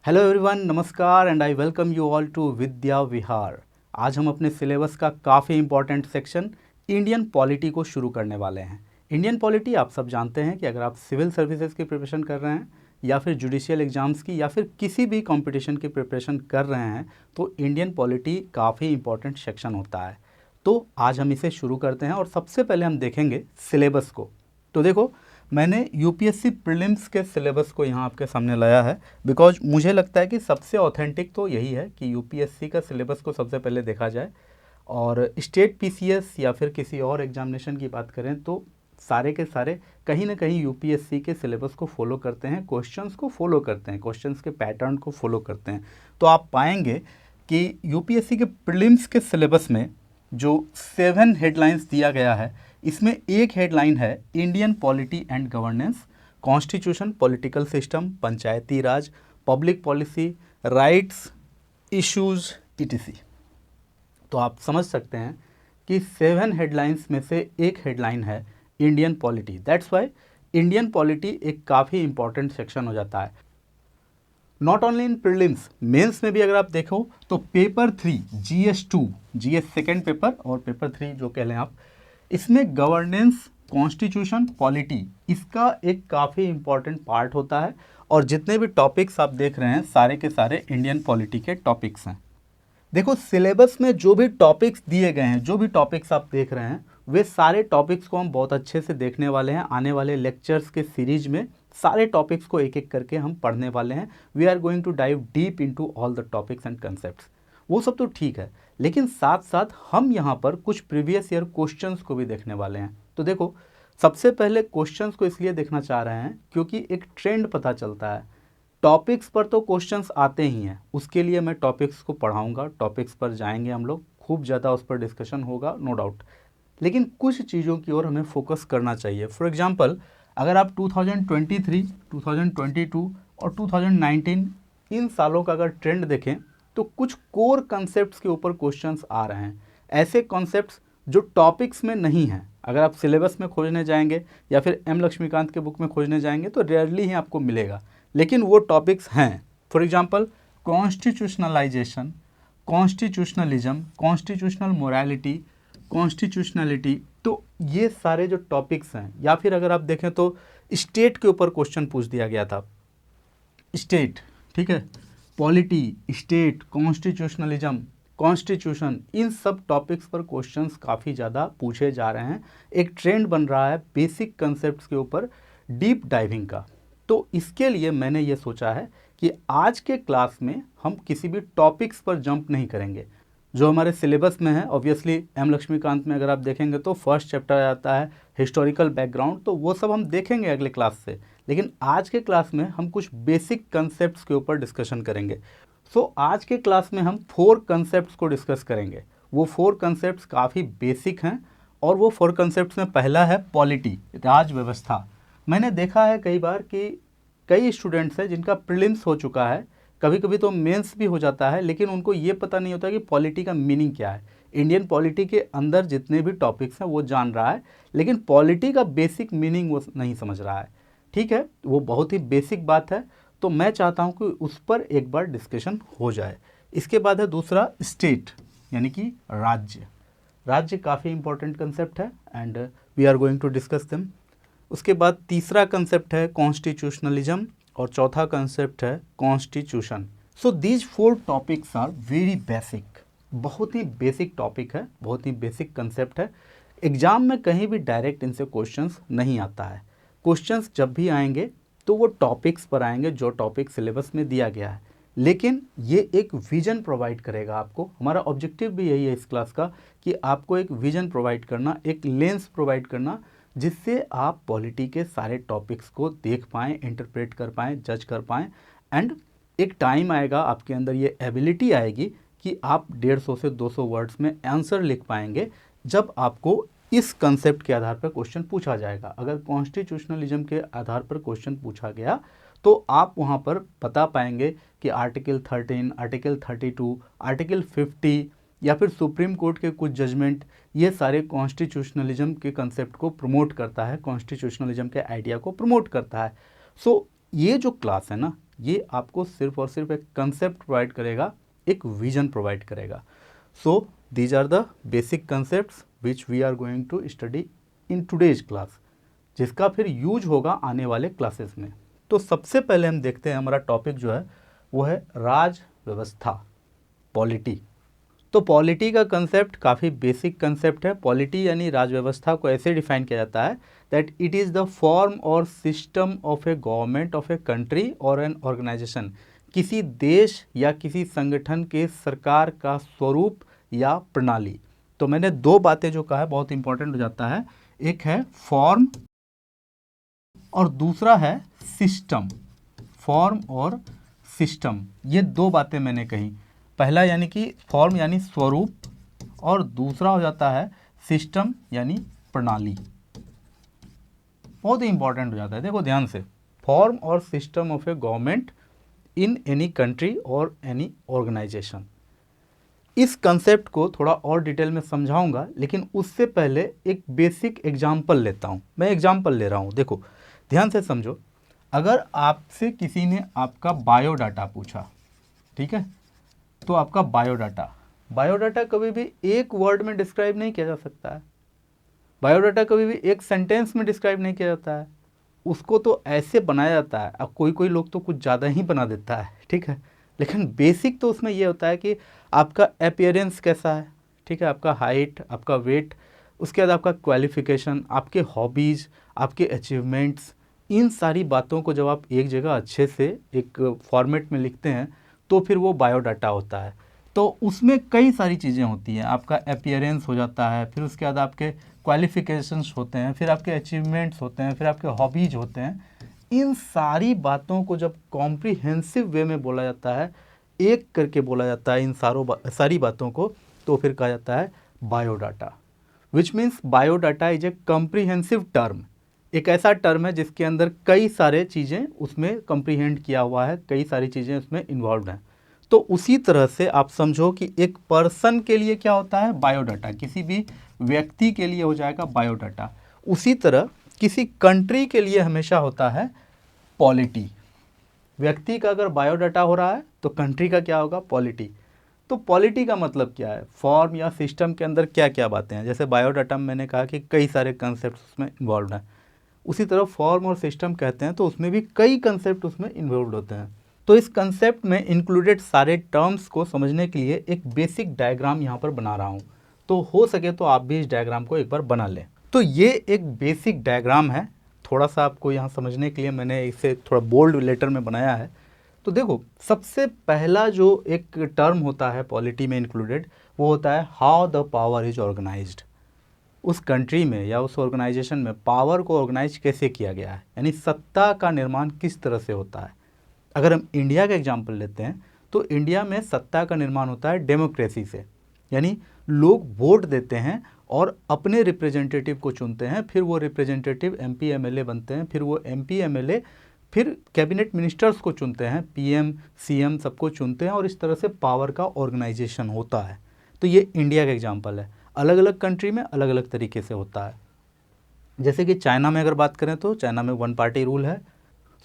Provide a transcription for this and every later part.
Hello everyone, नमस्कार and I welcome you all to Vidya Vihar. आज हम अपने सिलेबस का काफ़ी इंपॉर्टेंट सेक्शन इंडियन पॉलिटी को शुरू करने वाले हैं। इंडियन पॉलिटी आप सब जानते हैं कि अगर आप सिविल सर्विसेज की प्रिपरेशन कर रहे हैं या फिर जुडिशियल एग्जाम्स की या फिर किसी भी कंपटीशन की प्रिपरेशन कर रहे हैं तो इंडियन पॉलिटी काफ़ी इंपॉर्टेंट सेक्शन होता है। तो आज हम इसे शुरू करते हैं और सबसे पहले हम देखेंगे सिलेबस को। तो देखो, मैंने यूपीएससी प्रीलिम्स के सिलेबस को यहाँ आपके सामने लाया है बिकॉज मुझे लगता है कि सबसे ऑथेंटिक तो यही है कि यूपीएससी का सिलेबस को सबसे पहले देखा जाए। और स्टेट पीसीएस या फिर किसी और एग्जामिनेशन की बात करें तो सारे के सारे कहीं ना कहीं यूपीएससी के सिलेबस को फॉलो करते हैं, क्वेश्चंस को फॉलो करते हैं, क्वेश्चंस के पैटर्न को फॉलो करते हैं। तो आप पाएंगे कि यूपीएससी के प्रीलिम्स के सिलेबस में जो 7 हेडलाइंस दिया गया है, इसमें एक हेडलाइन है Indian polity and governance, constitution, political system, Panchayati Raj, public policy, rights, issues, etc. तो आप समझ सकते हैं कि 7 हेडलाइंस में से एक हेडलाइन है Indian polity. That's why Indian polity एक काफ़ी इंपॉर्टेंट सेक्शन हो जाता है। Not only in prelims, mains में भी अगर आप देखो तो paper 3 GS2, GS second paper और पेपर 3 जो कह लें आप, इसमें गवर्नेंस, कॉन्स्टिट्यूशन, पॉलिटी, इसका एक काफ़ी इंपॉर्टेंट पार्ट होता है। और जितने भी टॉपिक्स आप देख रहे हैं सारे के सारे इंडियन पॉलिटी के टॉपिक्स हैं। देखो, सिलेबस में जो भी टॉपिक्स दिए गए हैं, जो भी टॉपिक्स आप देख रहे हैं, वे सारे टॉपिक्स को हम बहुत अच्छे से देखने वाले हैं। आने वाले लेक्चर्स के सीरीज में सारे टॉपिक्स को एक एक करके हम पढ़ने वाले हैं। We are going to dive deep into all the topics and concepts. वो सब तो ठीक है, लेकिन साथ साथ हम यहाँ पर कुछ प्रीवियस ईयर क्वेश्चंस को भी देखने वाले हैं। तो देखो, सबसे पहले क्वेश्चंस को इसलिए देखना चाह रहे हैं क्योंकि एक ट्रेंड पता चलता है। टॉपिक्स पर तो क्वेश्चंस आते ही हैं, उसके लिए मैं टॉपिक्स को पढ़ाऊंगा, टॉपिक्स पर जाएंगे हम लोग, खूब ज़्यादा उस पर डिस्कशन होगा, नो डाउट। लेकिन कुछ चीज़ों की ओर हमें फोकस करना चाहिए। फॉर एग्जांपल, अगर आप 2023, 2022 और 2019 इन सालों का अगर ट्रेंड देखें तो कुछ कोर कॉन्सेप्ट्स के ऊपर क्वेश्चंस आ रहे हैं। ऐसे कॉन्सेप्ट्स जो टॉपिक्स में नहीं हैं, अगर आप सिलेबस में खोजने जाएंगे या फिर एम लक्ष्मीकांत के बुक में खोजने जाएंगे तो रेयरली ही आपको मिलेगा, लेकिन वो टॉपिक्स हैं। For example, constitutionalization, constitutionalism, constitutional morality, constitutionality, तो ये सारे जो टॉपिक्स हैं। या फिर अगर आप देखें तो स्टेट के ऊपर क्वेश्चन पूछ दिया गया था, स्टेट, ठीक है, पॉलिटी, स्टेट, कॉन्स्टिट्यूशनलिज्म, कॉन्स्टिट्यूशन, इन सब टॉपिक्स पर क्वेश्चंस काफ़ी ज़्यादा पूछे जा रहे हैं। एक ट्रेंड बन रहा है बेसिक कंसेप्ट्स के ऊपर डीप डाइविंग का। तो इसके लिए मैंने ये सोचा है कि आज के क्लास में हम किसी भी टॉपिक्स पर जंप नहीं करेंगे जो हमारे सिलेबस में है। ऑब्वियसली एम लक्ष्मीकांत में अगर आप देखेंगे तो फर्स्ट चैप्टर आता है हिस्टोरिकल बैकग्राउंड, तो वो सब हम देखेंगे अगले क्लास से। लेकिन आज के क्लास में हम कुछ बेसिक कंसेप्ट्स के ऊपर डिस्कशन करेंगे। सो आज के क्लास में हम 4 कंसेप्ट्स को डिस्कस करेंगे। वो 4 कंसेप्ट्स काफ़ी बेसिक हैं और वो 4 कंसेप्ट्स में पहला है पॉलिटी, राज व्यवस्था। मैंने देखा है कई बार कि कई स्टूडेंट्स हैं जिनका प्रीलिम्स हो चुका है, कभी कभी तो मेंस भी हो जाता है, लेकिन उनको ये पता नहीं होता कि पॉलिटी का मीनिंग क्या है। इंडियन पॉलिटी के अंदर जितने भी टॉपिक्स हैं वो जान रहा है, लेकिन पॉलिटी का बेसिक मीनिंग वो नहीं समझ रहा है। ठीक है, वो बहुत ही बेसिक बात है, तो मैं चाहता हूँ कि उस पर एक बार डिस्कशन हो जाए। इसके बाद है दूसरा स्टेट, यानी कि राज्य। राज्य काफ़ी इंपॉर्टेंट कंसेप्ट है and we are going to discuss them. उसके बाद तीसरा कंसेप्ट है कॉन्स्टिट्यूशनलिज्म और चौथा कंसेप्ट है constitution. So these 4 topics are very basic, बहुत ही बेसिक टॉपिक है, बहुत ही बेसिक कंसेप्ट है। एग्जाम में कहीं भी डायरेक्ट इनसे क्वेश्चंस नहीं आता है। क्वेश्चंस जब भी आएंगे तो वो टॉपिक्स पर आएंगे जो टॉपिक सिलेबस में दिया गया है, लेकिन ये एक विजन प्रोवाइड करेगा आपको। हमारा ऑब्जेक्टिव भी यही है इस क्लास का कि आपको एक विजन प्रोवाइड करना, एक लेंस प्रोवाइड करना, जिससे आप पॉलिटी के सारे टॉपिक्स को देख पाएँ, इंटरप्रेट कर पाएँ, जज कर पाएँ। एंड एक टाइम आएगा, आपके अंदर ये एबिलिटी आएगी कि आप 150 से 200 वर्ड्स में आंसर लिख पाएंगे जब आपको इस कंसेप्ट के आधार पर क्वेश्चन पूछा जाएगा। अगर कॉन्स्टिट्यूशनलिज्म के आधार पर क्वेश्चन पूछा गया तो आप वहाँ पर बता पाएंगे कि आर्टिकल 13, आर्टिकल 32, आर्टिकल 50 या फिर सुप्रीम कोर्ट के कुछ जजमेंट, ये सारे कॉन्स्टिट्यूशनलिज्म के कंसेप्ट को प्रमोट करता है, कॉन्स्टिट्यूशनलिज्म के आइडिया को प्रमोट करता है। सो ये जो क्लास है ना, ये आपको सिर्फ और सिर्फ एक कंसेप्ट प्रोवाइड करेगा, एक विजन प्रोवाइड करेगा। So these are the basic concepts which we are going to study in today's class, जिसका फिर यूज होगा आने वाले क्लासेस में। तो सबसे पहले हम देखते हैं हमारा टॉपिक जो है वो है राज व्यवस्था, पॉलिटी। तो पॉलिटी का कंसेप्ट काफ़ी बेसिक कंसेप्ट है। पॉलिटी यानी राज व्यवस्था को ऐसे डिफाइन किया जाता है that it is the form और system of a government of a country और एन ऑर्गेनाइजेशन। किसी देश या किसी संगठन के सरकार का स्वरूप या प्रणाली। तो मैंने दो बातें जो कहा है बहुत इंपॉर्टेंट हो जाता है, एक है फॉर्म और दूसरा है सिस्टम। फॉर्म और सिस्टम, ये दो बातें मैंने कही। पहला यानी कि फॉर्म यानी स्वरूप और दूसरा हो जाता है सिस्टम यानी प्रणाली। बहुत ही इंपॉर्टेंट हो जाता है, देखो ध्यान से, फॉर्म और system of a government in any country और एनी ऑर्गेनाइजेशन। इस कंसेप्ट को थोड़ा और डिटेल में समझाऊंगा, लेकिन उससे पहले एक बेसिक एग्जाम्पल लेता हूं। मैं एग्जाम्पल ले रहा हूं, देखो ध्यान से समझो। अगर आपसे किसी ने आपका बायोडाटा पूछा, ठीक है, तो आपका बायोडाटा कभी भी एक वर्ड में डिस्क्राइब नहीं किया जा सकता है। बायोडाटा कभी भी एक सेंटेंस में डिस्क्राइब नहीं किया जाता है। उसको तो ऐसे बनाया जाता है, अब कोई लोग तो कुछ ज़्यादा ही बना देता है, ठीक है, लेकिन बेसिक तो उसमें ये होता है कि आपका अपीयरेंस कैसा है, ठीक है, आपका हाइट, आपका वेट, उसके बाद आपका क्वालिफिकेशन, आपके हॉबीज़, आपके अचीवमेंट्स, इन सारी बातों को जब आप एक जगह अच्छे से एक फॉर्मेट में लिखते हैं तो फिर वो बायोडाटा होता है। तो उसमें कई सारी चीज़ें होती हैं, आपका अपीयरेंस हो जाता है, फिर उसके बाद आपके क्वालिफिकेशंस होते हैं, फिर आपके अचीवमेंट्स होते हैं, फिर आपके हॉबीज होते हैं। इन सारी बातों को जब कॉम्प्रिहेंसिव वे में बोला जाता है, एक करके बोला जाता है इन सारी बातों को, तो फिर कहा जाता है biodata. Which means biodata is a comprehensive term. एक ऐसा टर्म है जिसके अंदर कई सारे चीज़ें उसमें कॉम्प्रिहेंड किया हुआ है, कई सारी चीज़ें उसमें इन्वॉल्व हैं। तो उसी तरह से आप समझो कि एक पर्सन के लिए क्या होता है बायोडाटा, किसी भी व्यक्ति के लिए हो जाएगा बायोडाटा। उसी तरह किसी कंट्री के लिए हमेशा होता है पॉलिटी। व्यक्ति का अगर बायोडाटा हो रहा है तो कंट्री का क्या होगा, पॉलिटी। तो पॉलिटी का मतलब क्या है, फॉर्म या सिस्टम के अंदर क्या क्या बातें हैं। जैसे बायोडाटा में मैंने कहा कि कई सारे कंसेप्ट उसमें इन्वॉल्व हैं, उसी तरह फॉर्म और सिस्टम कहते हैं तो उसमें भी कई कंसेप्ट उसमें इन्वॉल्व होते हैं। तो इस कंसेप्ट में इंक्लूडेड सारे टर्म्स को समझने के लिए एक बेसिक डायग्राम यहाँ पर बना रहा हूँ। तो हो सके तो आप भी इस डायग्राम को एक बार बना लें। तो ये एक बेसिक डायग्राम है, थोड़ा सा आपको यहाँ समझने के लिए मैंने इसे थोड़ा बोल्ड लेटर में बनाया है। तो देखो सबसे पहला जो एक टर्म होता है पॉलिटी में इंक्लूडेड, वो होता है how the power is organised. उस कंट्री में या उस ऑर्गेनाइजेशन में पावर को ऑर्गेनाइज कैसे किया गया है, यानी सत्ता का निर्माण किस तरह से होता है। अगर हम इंडिया का एग्जांपल लेते हैं तो इंडिया में सत्ता का निर्माण होता है डेमोक्रेसी से, यानी लोग वोट देते हैं और अपने रिप्रेजेंटेटिव को चुनते हैं, फिर वो रिप्रेजेंटेटिव एमपी एमएलए बनते हैं, फिर वो एमपी एमएलए फिर कैबिनेट मिनिस्टर्स को चुनते हैं, पीएम सीएम सबको चुनते हैं, और इस तरह से पावर का ऑर्गेनाइजेशन होता है। तो ये इंडिया का एग्जांपल है। अलग अलग कंट्री में अलग अलग तरीके से होता है। जैसे कि चाइना में अगर बात करें तो चाइना में वन पार्टी रूल है।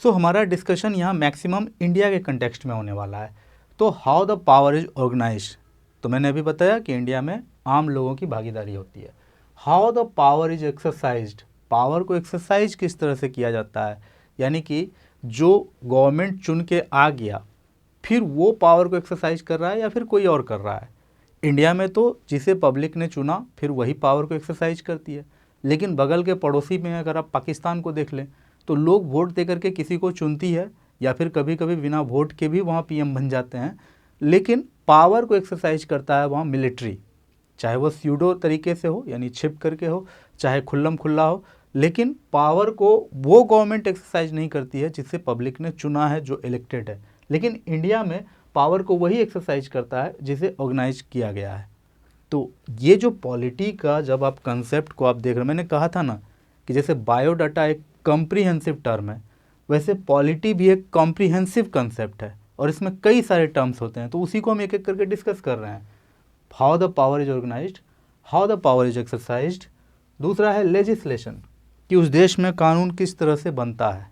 सो हमारा डिस्कशन यहाँ मैक्सिमम इंडिया के कंटेक्स्ट में होने वाला है। तो how the power is organised, तो मैंने अभी बताया कि इंडिया में आम लोगों की भागीदारी होती है। How the power is exercised, power को एक्सरसाइज किस तरह से किया जाता है, यानी कि जो गवर्नमेंट चुन के आ गया फिर वो पावर को एक्सरसाइज कर रहा है या फिर कोई और कर रहा है। इंडिया में तो जिसे पब्लिक ने चुना फिर वही पावर को एक्सरसाइज करती है, लेकिन बगल के पड़ोसी में अगर आप पाकिस्तान को देख लें तो लोग वोट दे करके किसी को चुनती है, या फिर कभी कभी बिना वोट के भी वहाँ पीएम बन जाते हैं, लेकिन पावर को एक्सरसाइज करता है वहाँ मिलिट्री। चाहे वो स्यूडो तरीके से हो यानी छिप करके हो, चाहे खुल्लम खुल्ला हो, लेकिन पावर को वो गवर्नमेंट एक्सरसाइज नहीं करती है जिससे पब्लिक ने चुना है, जो इलेक्टेड है। लेकिन इंडिया में पावर को वही एक्सरसाइज करता है जिसे ऑर्गेनाइज किया गया है। तो ये जो पॉलिटी का जब आप कंसेप्ट को आप देख रहे हैं, मैंने कहा था ना कि जैसे बायोडाटा एक कॉम्प्रिहेंसिव टर्म है, वैसे पॉलिटी भी एक कॉम्प्रिहेंसिव कंसेप्ट है और इसमें कई सारे टर्म्स होते हैं। तो उसी को हम एक एक करके डिस्कस कर रहे हैं। How the power is organised, how the power is exercised. दूसरा है लेजिस्लेशन, कि उस देश में कानून किस तरह से बनता है।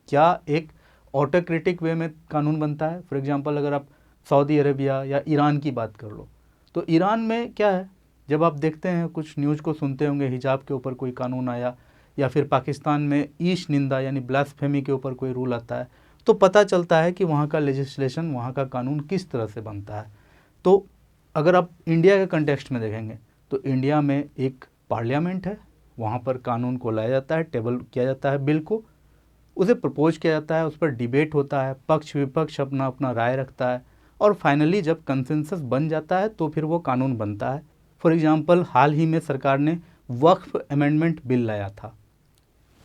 क्या एक ऑटोक्रेटिक वे में कानून बनता है। फॉर एग्जांपल अगर आप सऊदी अरेबिया या ईरान की बात कर लो, तो ईरान में क्या है, जब आप देखते हैं कुछ न्यूज़ को सुनते होंगे, हिजाब के ऊपर कोई कानून आया, या फिर पाकिस्तान में ईश निंदा यानी ब्लास्फेमी के ऊपर कोई रूल आता है, तो पता चलता है कि वहाँ का लेजिस्लेशन, वहाँ का कानून किस तरह से बनता है। तो अगर आप इंडिया के कंटेक्स्ट में देखेंगे तो इंडिया में एक पार्लियामेंट है, वहाँ पर कानून को लाया जाता है, टेबल किया जाता है बिल को, उसे प्रपोज किया जाता है, उस पर डिबेट होता है, पक्ष विपक्ष अपना अपना राय रखता है, और फाइनली जब कंसेंसस बन जाता है तो फिर वो कानून बनता है। फॉर एग्जांपल हाल ही में सरकार ने वक्फ अमेंडमेंट बिल लाया था,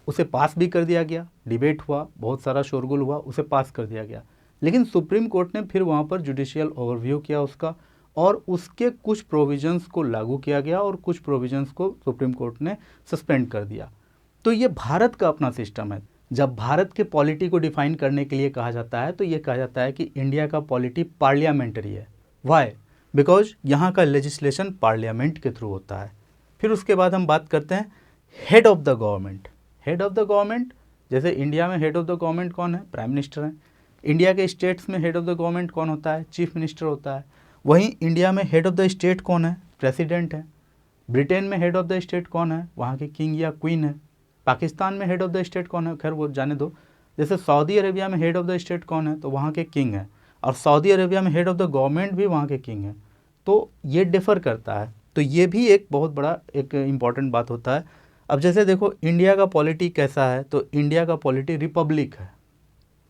उसे पास भी कर दिया गया, डिबेट हुआ, बहुत सारा शोरगुल हुआ, उसे पास कर दिया गया, लेकिन सुप्रीम कोर्ट ने फिर वहाँ पर जुडिशियल ओवरव्यू किया उसका, और उसके कुछ प्रोविजंस को लागू किया गया और कुछ प्रोविजंस को सुप्रीम कोर्ट ने सस्पेंड कर दिया। तो ये भारत का अपना सिस्टम है। जब भारत के पॉलिटी को डिफाइन करने के लिए कहा जाता है तो ये कहा जाता है कि इंडिया का पॉलिटी पार्लियामेंट्री है। वाई? बिकॉज यहाँ का लेजिस्लेशन पार्लियामेंट के थ्रू होता है। फिर उसके बाद हम बात करते हैं head of the government. Head of the government, जैसे इंडिया में हेड ऑफ द गवर्नमेंट कौन है? प्राइम मिनिस्टर है। इंडिया के स्टेट्स में हेड ऑफ द गवर्नमेंट कौन होता है? चीफ मिनिस्टर होता है। वहीं इंडिया में हेड ऑफ द स्टेट कौन है? प्रेसिडेंट है। ब्रिटेन में हेड ऑफ द स्टेट कौन है? वहाँ के किंग या क्वीन है। पाकिस्तान में हेड ऑफ द स्टेट कौन है? खैर वो जाने दो। जैसे सऊदी अरेबिया में हेड ऑफ द स्टेट कौन है? तो वहाँ के किंग है। और सऊदी अरेबिया में हेड ऑफ द गवर्नमेंट भी वहाँ के किंग है। तो ये डिफ़र करता है। तो ये भी एक बहुत बड़ा एक इम्पॉर्टेंट बात होता है। अब जैसे देखो इंडिया का पॉलिटी कैसा है, तो इंडिया का पॉलिटी रिपब्लिक है।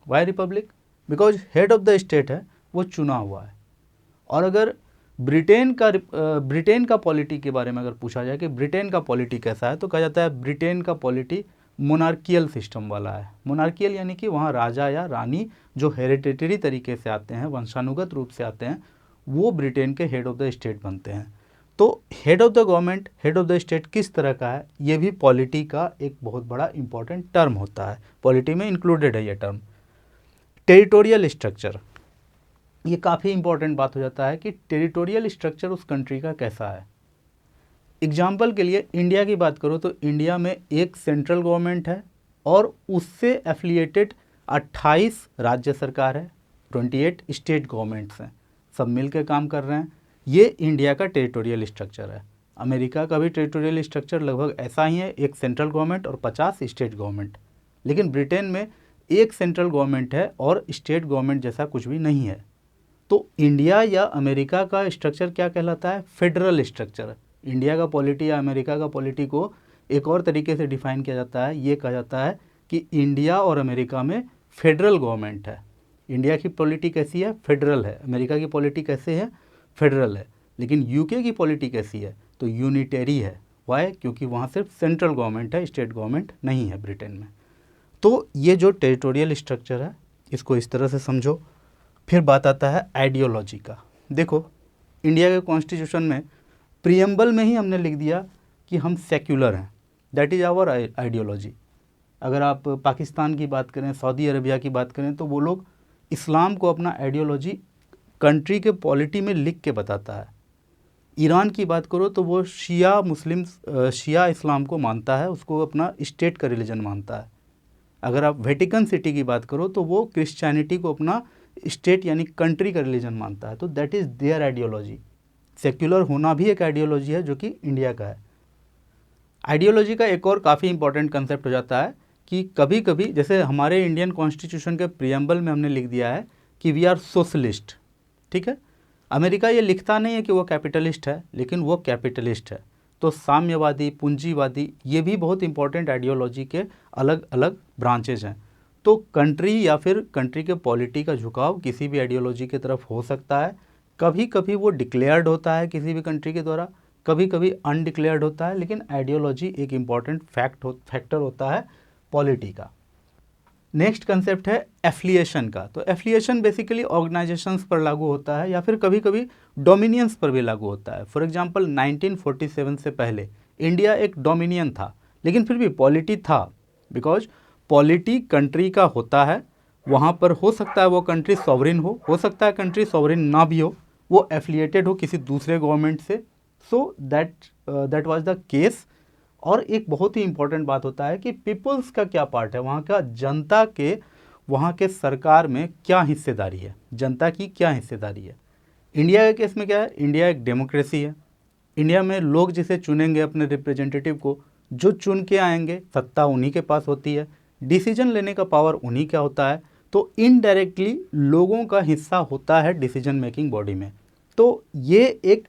Why republic? Because head of the state है वो चुना हुआ है। और अगर ब्रिटेन का पॉलिटी के बारे में अगर पूछा जाए कि ब्रिटेन का पॉलिटी कैसा है, तो कहा जाता है ब्रिटेन का पॉलिटी मोनार्कियल सिस्टम वाला है। मोनार्कियल यानी कि वहाँ राजा या रानी जो हेरिटेटरी तरीके से आते हैं, वंशानुगत रूप से आते हैं, वो ब्रिटेन के हेड ऑफ द स्टेट बनते हैं। तो head of the government, head of the state किस तरह का है, ये भी पॉलिटी का एक बहुत बड़ा इंपॉर्टेंट टर्म होता है। पॉलिटी में इंक्लूडेड है ये टर्म। टेरिटोरियल स्ट्रक्चर, ये काफ़ी इंपॉर्टेंट बात हो जाता है कि टेरिटोरियल स्ट्रक्चर उस कंट्री का कैसा है। एग्जाम्पल के लिए इंडिया की बात करो तो इंडिया में एक सेंट्रल गवर्नमेंट है और उससे एफिलिएटेड 28 राज्य सरकार है, 28 स्टेट गवर्नमेंट्स हैं, सब मिलकर काम कर रहे हैं। ये इंडिया का टेरिटोरियल स्ट्रक्चर है। अमेरिका का भी टेरिटोरियल स्ट्रक्चर लगभग ऐसा ही है, एक सेंट्रल गवर्नमेंट और 50 स्टेट गवर्नमेंट। लेकिन ब्रिटेन में एक सेंट्रल गवर्नमेंट है और स्टेट गवर्नमेंट जैसा कुछ भी नहीं है। तो इंडिया या अमेरिका का स्ट्रक्चर क्या कहलाता है? Federal structure. इंडिया का पॉलिटी या अमेरिका का पॉलिटी को एक और तरीके से डिफाइन किया जाता है, ये कहा जाता है कि इंडिया और अमेरिका में फेडरल गवर्नमेंट है। इंडिया की पॉलिटी कैसी है? फेडरल है। अमेरिका की पॉलिटी कैसे है? फेडरल है। लेकिन यूके की पॉलिटी कैसी है? तो यूनिटरी है। वाई? क्योंकि वहाँ सिर्फ सेंट्रल गवर्नमेंट है, स्टेट गवर्नमेंट नहीं है ब्रिटेन में। तो ये जो टेरिटोरियल स्ट्रक्चर है इसको इस तरह से समझो। फिर बात आता है आइडियोलॉजी का। देखो इंडिया के कॉन्स्टिट्यूशन में प्रीएम्बल में ही हमने लिख दिया कि हम सेक्युलर हैं, दैट इज़ आवर आइडियोलॉजी। अगर आप पाकिस्तान की बात करें, सऊदी अरेबिया की बात करें, तो वो लोग इस्लाम को अपना आइडियोलॉजी कंट्री के पॉलिटी में लिख के बताता है। ईरान की बात करो तो वो शिया इस्लाम को मानता है, उसको अपना स्टेट का रिलीजन मानता है। अगर आप वेटिकन सिटी की बात करो तो वो क्रिश्चियनिटी को अपना स्टेट यानी कंट्री का रिलीजन मानता है। तो that is there ideology. Secular होना भी एक आइडियोलॉजी है जो कि इंडिया का है। आइडियोलॉजी का एक और काफ़ी इंपॉर्टेंट कंसेप्ट हो जाता है कि कभी कभी जैसे हमारे इंडियन कॉन्स्टिट्यूशन के प्रीएम्बल में हमने लिख दिया है कि वी आर सोशलिस्ट, ठीक है। अमेरिका ये लिखता नहीं है कि वो कैपिटलिस्ट है, लेकिन वो कैपिटलिस्ट है। तो साम्यवादी, पूंजीवादी, ये भी बहुत इंपॉर्टेंट आइडियोलॉजी के अलग अलग ब्रांचेज हैं। तो कंट्री या फिर कंट्री के पॉलिटी का झुकाव किसी भी आइडियोलॉजी की तरफ हो सकता है। कभी कभी वो डिक्लेयर्ड होता है किसी भी कंट्री के द्वारा, कभी कभी अनडिक्लेयर्ड होता है, लेकिन आइडियोलॉजी एक इम्पॉर्टेंट फैक्टर होता है पॉलिटी का। नेक्स्ट कंसेप्ट है एफिलिएशन का। तो एफिलिएशन बेसिकली ऑर्गेनाइजेशंस पर लागू होता है या फिर कभी कभी डोमिनियंस पर भी लागू होता है। फॉर एग्जांपल 1947 से पहले इंडिया एक डोमिनियन था, लेकिन फिर भी पॉलिटी था। बिकॉज पॉलिटी कंट्री का होता है, वहाँ पर हो सकता है वो कंट्री सॉवरिन हो सकता है कंट्री सॉवरिन ना भी हो, वो एफिलिएटेड हो किसी दूसरे गवर्नमेंट से। So that was the case. और एक बहुत ही इंपॉर्टेंट बात होता है कि पीपल्स का क्या पार्ट है, वहाँ का जनता के वहाँ के सरकार में क्या हिस्सेदारी है, जनता की क्या हिस्सेदारी है। इंडिया के केस में क्या है, इंडिया एक डेमोक्रेसी है। इंडिया में लोग जिसे चुनेंगे अपने रिप्रेजेंटेटिव को, जो चुन के आएंगे, सत्ता उन्हीं के पास होती है, डिसीजन लेने का पावर उन्हीं का होता है। तो इनडायरेक्टली लोगों का हिस्सा होता है डिसीजन मेकिंग बॉडी में। तो ये एक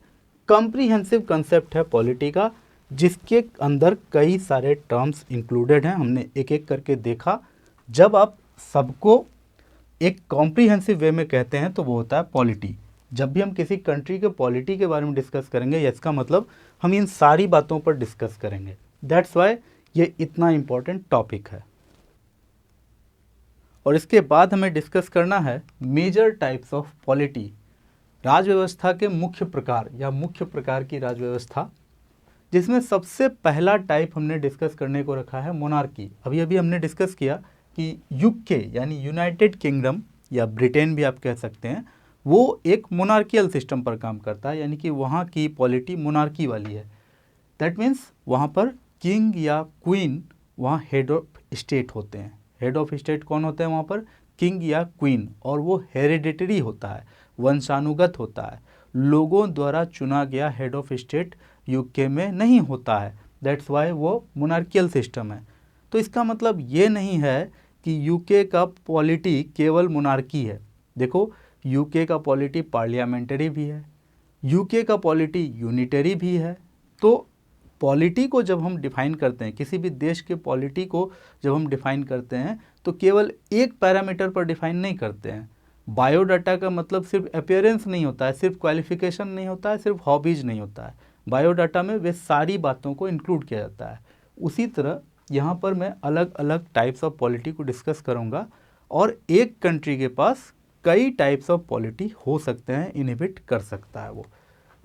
कॉम्प्रिहेंसिव कंसेप्ट है पॉलिटी का, जिसके अंदर कई सारे टर्म्स इंक्लूडेड हैं। हमने एक एक करके देखा। जब आप सबको एक कॉम्प्रिहेंसिव वे में कहते हैं तो वो होता है पॉलिटी। जब भी हम किसी कंट्री के पॉलिटी के बारे में डिस्कस करेंगे, इसका मतलब हम इन सारी बातों पर डिस्कस करेंगे। दैट्स वाई ये इतना इम्पोर्टेंट टॉपिक है। और इसके बाद हमें डिस्कस करना है मेजर टाइप्स ऑफ पॉलिटी, राजव्यवस्था के मुख्य प्रकार या मुख्य प्रकार की राजव्यवस्था, जिसमें सबसे पहला टाइप हमने डिस्कस करने को रखा है मोनार्की। अभी अभी हमने डिस्कस किया कि यूके यानी यूनाइटेड किंगडम या ब्रिटेन भी आप कह सकते हैं, वो एक मोनार्कियल सिस्टम पर काम करता है, यानी कि वहाँ की पॉलिटी मोनार्की वाली है। दैट मीन्स वहाँ पर किंग या क्वीन वहाँ हेड ऑफ स्टेट होते हैं। हेड ऑफ स्टेट कौन होते हैं वहाँ पर, किंग या क्वीन, और वो हेरिडिटरी होता है, वंशानुगत होता है। लोगों द्वारा चुना गया हेड ऑफ स्टेट यूके में नहीं होता है। दैट्स वाई वो मोनार्कियल सिस्टम है। तो इसका मतलब ये नहीं है कि यूके का पॉलिटी केवल मोनार्की है। देखो, यूके का पॉलिटी पार्लियामेंटरी भी है, यूके का पॉलिटी यूनिटरी भी है। तो पॉलिटी को जब हम डिफाइन करते हैं, किसी भी देश के पॉलिटी को जब हम डिफाइन करते हैं, तो केवल एक पैरामीटर पर डिफाइन नहीं करते हैं। बायोडाटा का मतलब सिर्फ अपीयरेंस नहीं होता है, सिर्फ क्वालिफिकेशन नहीं होता है, सिर्फ हॉबीज नहीं होता है। बायोडाटा में वे सारी बातों को इंक्लूड किया जाता है। उसी तरह यहाँ पर मैं अलग अलग टाइप्स ऑफ पॉलिटी को डिस्कस करूँगा, और एक कंट्री के पास कई टाइप्स ऑफ पॉलिटी हो सकते हैं, इनहिबिट कर सकता है वो।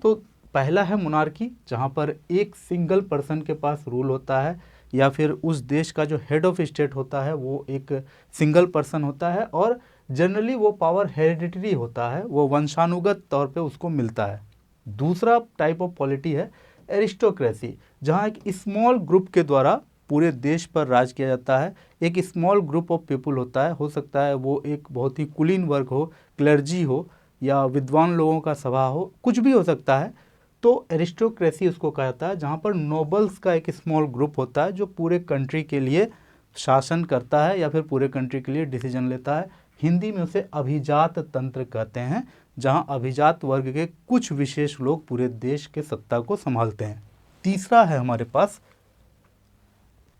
तो पहला है मोनार्की, जहाँ पर एक सिंगल पर्सन के पास रूल होता है, या फिर उस देश का जो हेड ऑफ स्टेट होता है वो एक सिंगल पर्सन होता है, और जनरली वो पावर हेरिडिटरी होता है, वो वंशानुगत तौर पे उसको मिलता है। दूसरा टाइप ऑफ पॉलिटी है एरिस्टोक्रेसी, जहाँ एक स्मॉल ग्रुप के द्वारा पूरे देश पर राज किया जाता है। एक स्मॉल ग्रुप ऑफ पीपल होता है, हो सकता है वो एक बहुत ही कुलीन वर्ग हो, क्लर्जी हो, या विद्वान लोगों का सभा हो, कुछ भी हो सकता है। तो एरिस्टोक्रेसी उसको कहा जाता है, जहाँ पर नोबल्स का एक स्मॉल ग्रुप होता है जो पूरे कंट्री के लिए शासन करता है या फिर पूरे कंट्री के लिए डिसीजन लेता है। हिंदी में उसे अभिजात तंत्र कहते हैं, जहाँ अभिजात वर्ग के कुछ विशेष लोग पूरे देश के सत्ता को संभालते हैं। तीसरा है हमारे पास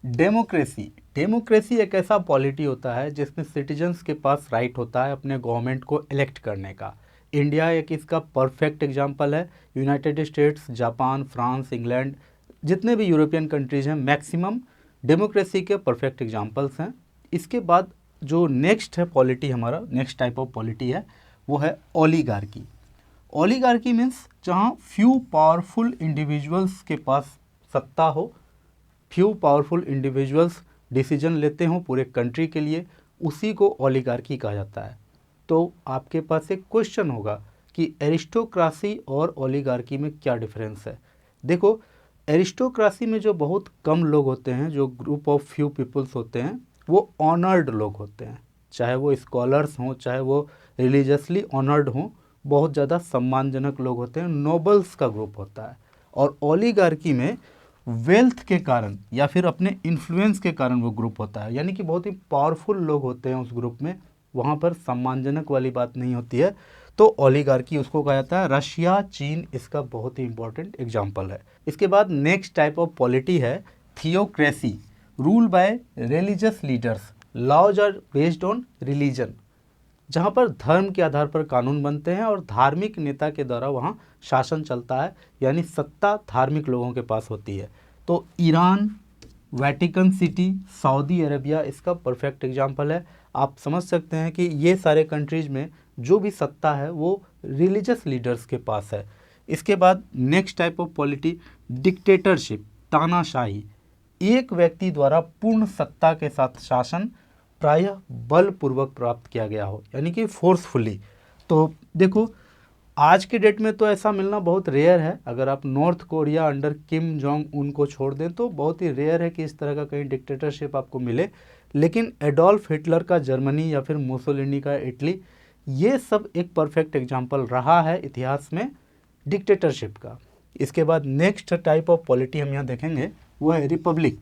डेमोक्रेसी। डेमोक्रेसी एक ऐसा पॉलिटी होता है जिसमें सिटीजन्स के पास राइट होता है अपने गवर्नमेंट को इलेक्ट करने का। इंडिया एक इसका परफेक्ट एग्जांपल है। United states, Japan, France, England, जितने भी यूरोपियन कंट्रीज हैं, मैक्सिमम डेमोक्रेसी के परफेक्ट एग्जांपल्स हैं। इसके बाद जो नेक्स्ट है पॉलिटी, हमारा नेक्स्ट टाइप ऑफ पॉलिटी है, वो है ओलिगार्की। ओलिगार्की मीन्स जहाँ फ्यू पावरफुल इंडिविजुअल्स के पास सत्ता हो, फ्यू पावरफुल इंडिविजुअल्स डिसीजन लेते हों पूरे कंट्री के लिए, उसी को ओलिगार्की कहा जाता है। तो आपके पास एक क्वेश्चन होगा कि एरिस्टोक्रेसी और ओलिगार्की में क्या डिफरेंस है। देखो, एरिस्टोक्रेसी में जो बहुत कम लोग होते हैं, जो ग्रुप ऑफ फ्यू पीपल्स होते हैं, वो ऑनर्ड लोग होते हैं, चाहे वो स्कॉलर्स हों, चाहे वो रिलीजियसली ऑनर्ड हों, बहुत ज़्यादा सम्मानजनक लोग होते हैं, नोबल्स का ग्रुप होता है। और ओलिगार्की में वेल्थ के कारण या फिर अपने इन्फ्लुएंस के कारण वो ग्रुप होता है, यानी कि बहुत ही पावरफुल लोग होते हैं उस ग्रुप में, वहाँ पर सम्मानजनक वाली बात नहीं होती है। तो ओलिगार्की उसको कहा जाता है। रशिया, चीन इसका बहुत ही इंपॉर्टेंट एग्जाम्पल है। इसके बाद नेक्स्ट टाइप ऑफ पॉलिटी है theocracy, rule by religious leaders, laws are based on religion, जहाँ पर धर्म के आधार पर कानून बनते हैं और धार्मिक नेता के द्वारा वहाँ शासन चलता है, यानी सत्ता धार्मिक लोगों के पास होती है। तो Iran, Vatican city, Saudi Arabia इसका परफेक्ट एग्जाम्पल है। आप समझ सकते हैं कि ये सारे कंट्रीज में जो भी सत्ता है वो रिलीजियस लीडर्स के पास है। इसके बाद next type of polity dictatorship, तानाशाही, एक व्यक्ति द्वारा पूर्ण सत्ता के साथ शासन प्रायः बलपूर्वक प्राप्त किया गया हो, यानी कि फोर्सफुली। तो देखो, आज के डेट में तो ऐसा मिलना बहुत रेयर है। अगर आप north Korea under Kim Jong Un को छोड़ दें तो बहुत ही रेयर है कि इस तरह का कहीं डिक्टेटरशिप आपको मिले। लेकिन एडोल्फ हिटलर का जर्मनी या फिर मुसोलिनी का इटली, ये सब एक परफेक्ट एग्जाम्पल रहा है इतिहास में डिक्टेटरशिप का। इसके बाद नेक्स्ट टाइप ऑफ पॉलिटी हम यहाँ देखेंगे वो है रिपब्लिक।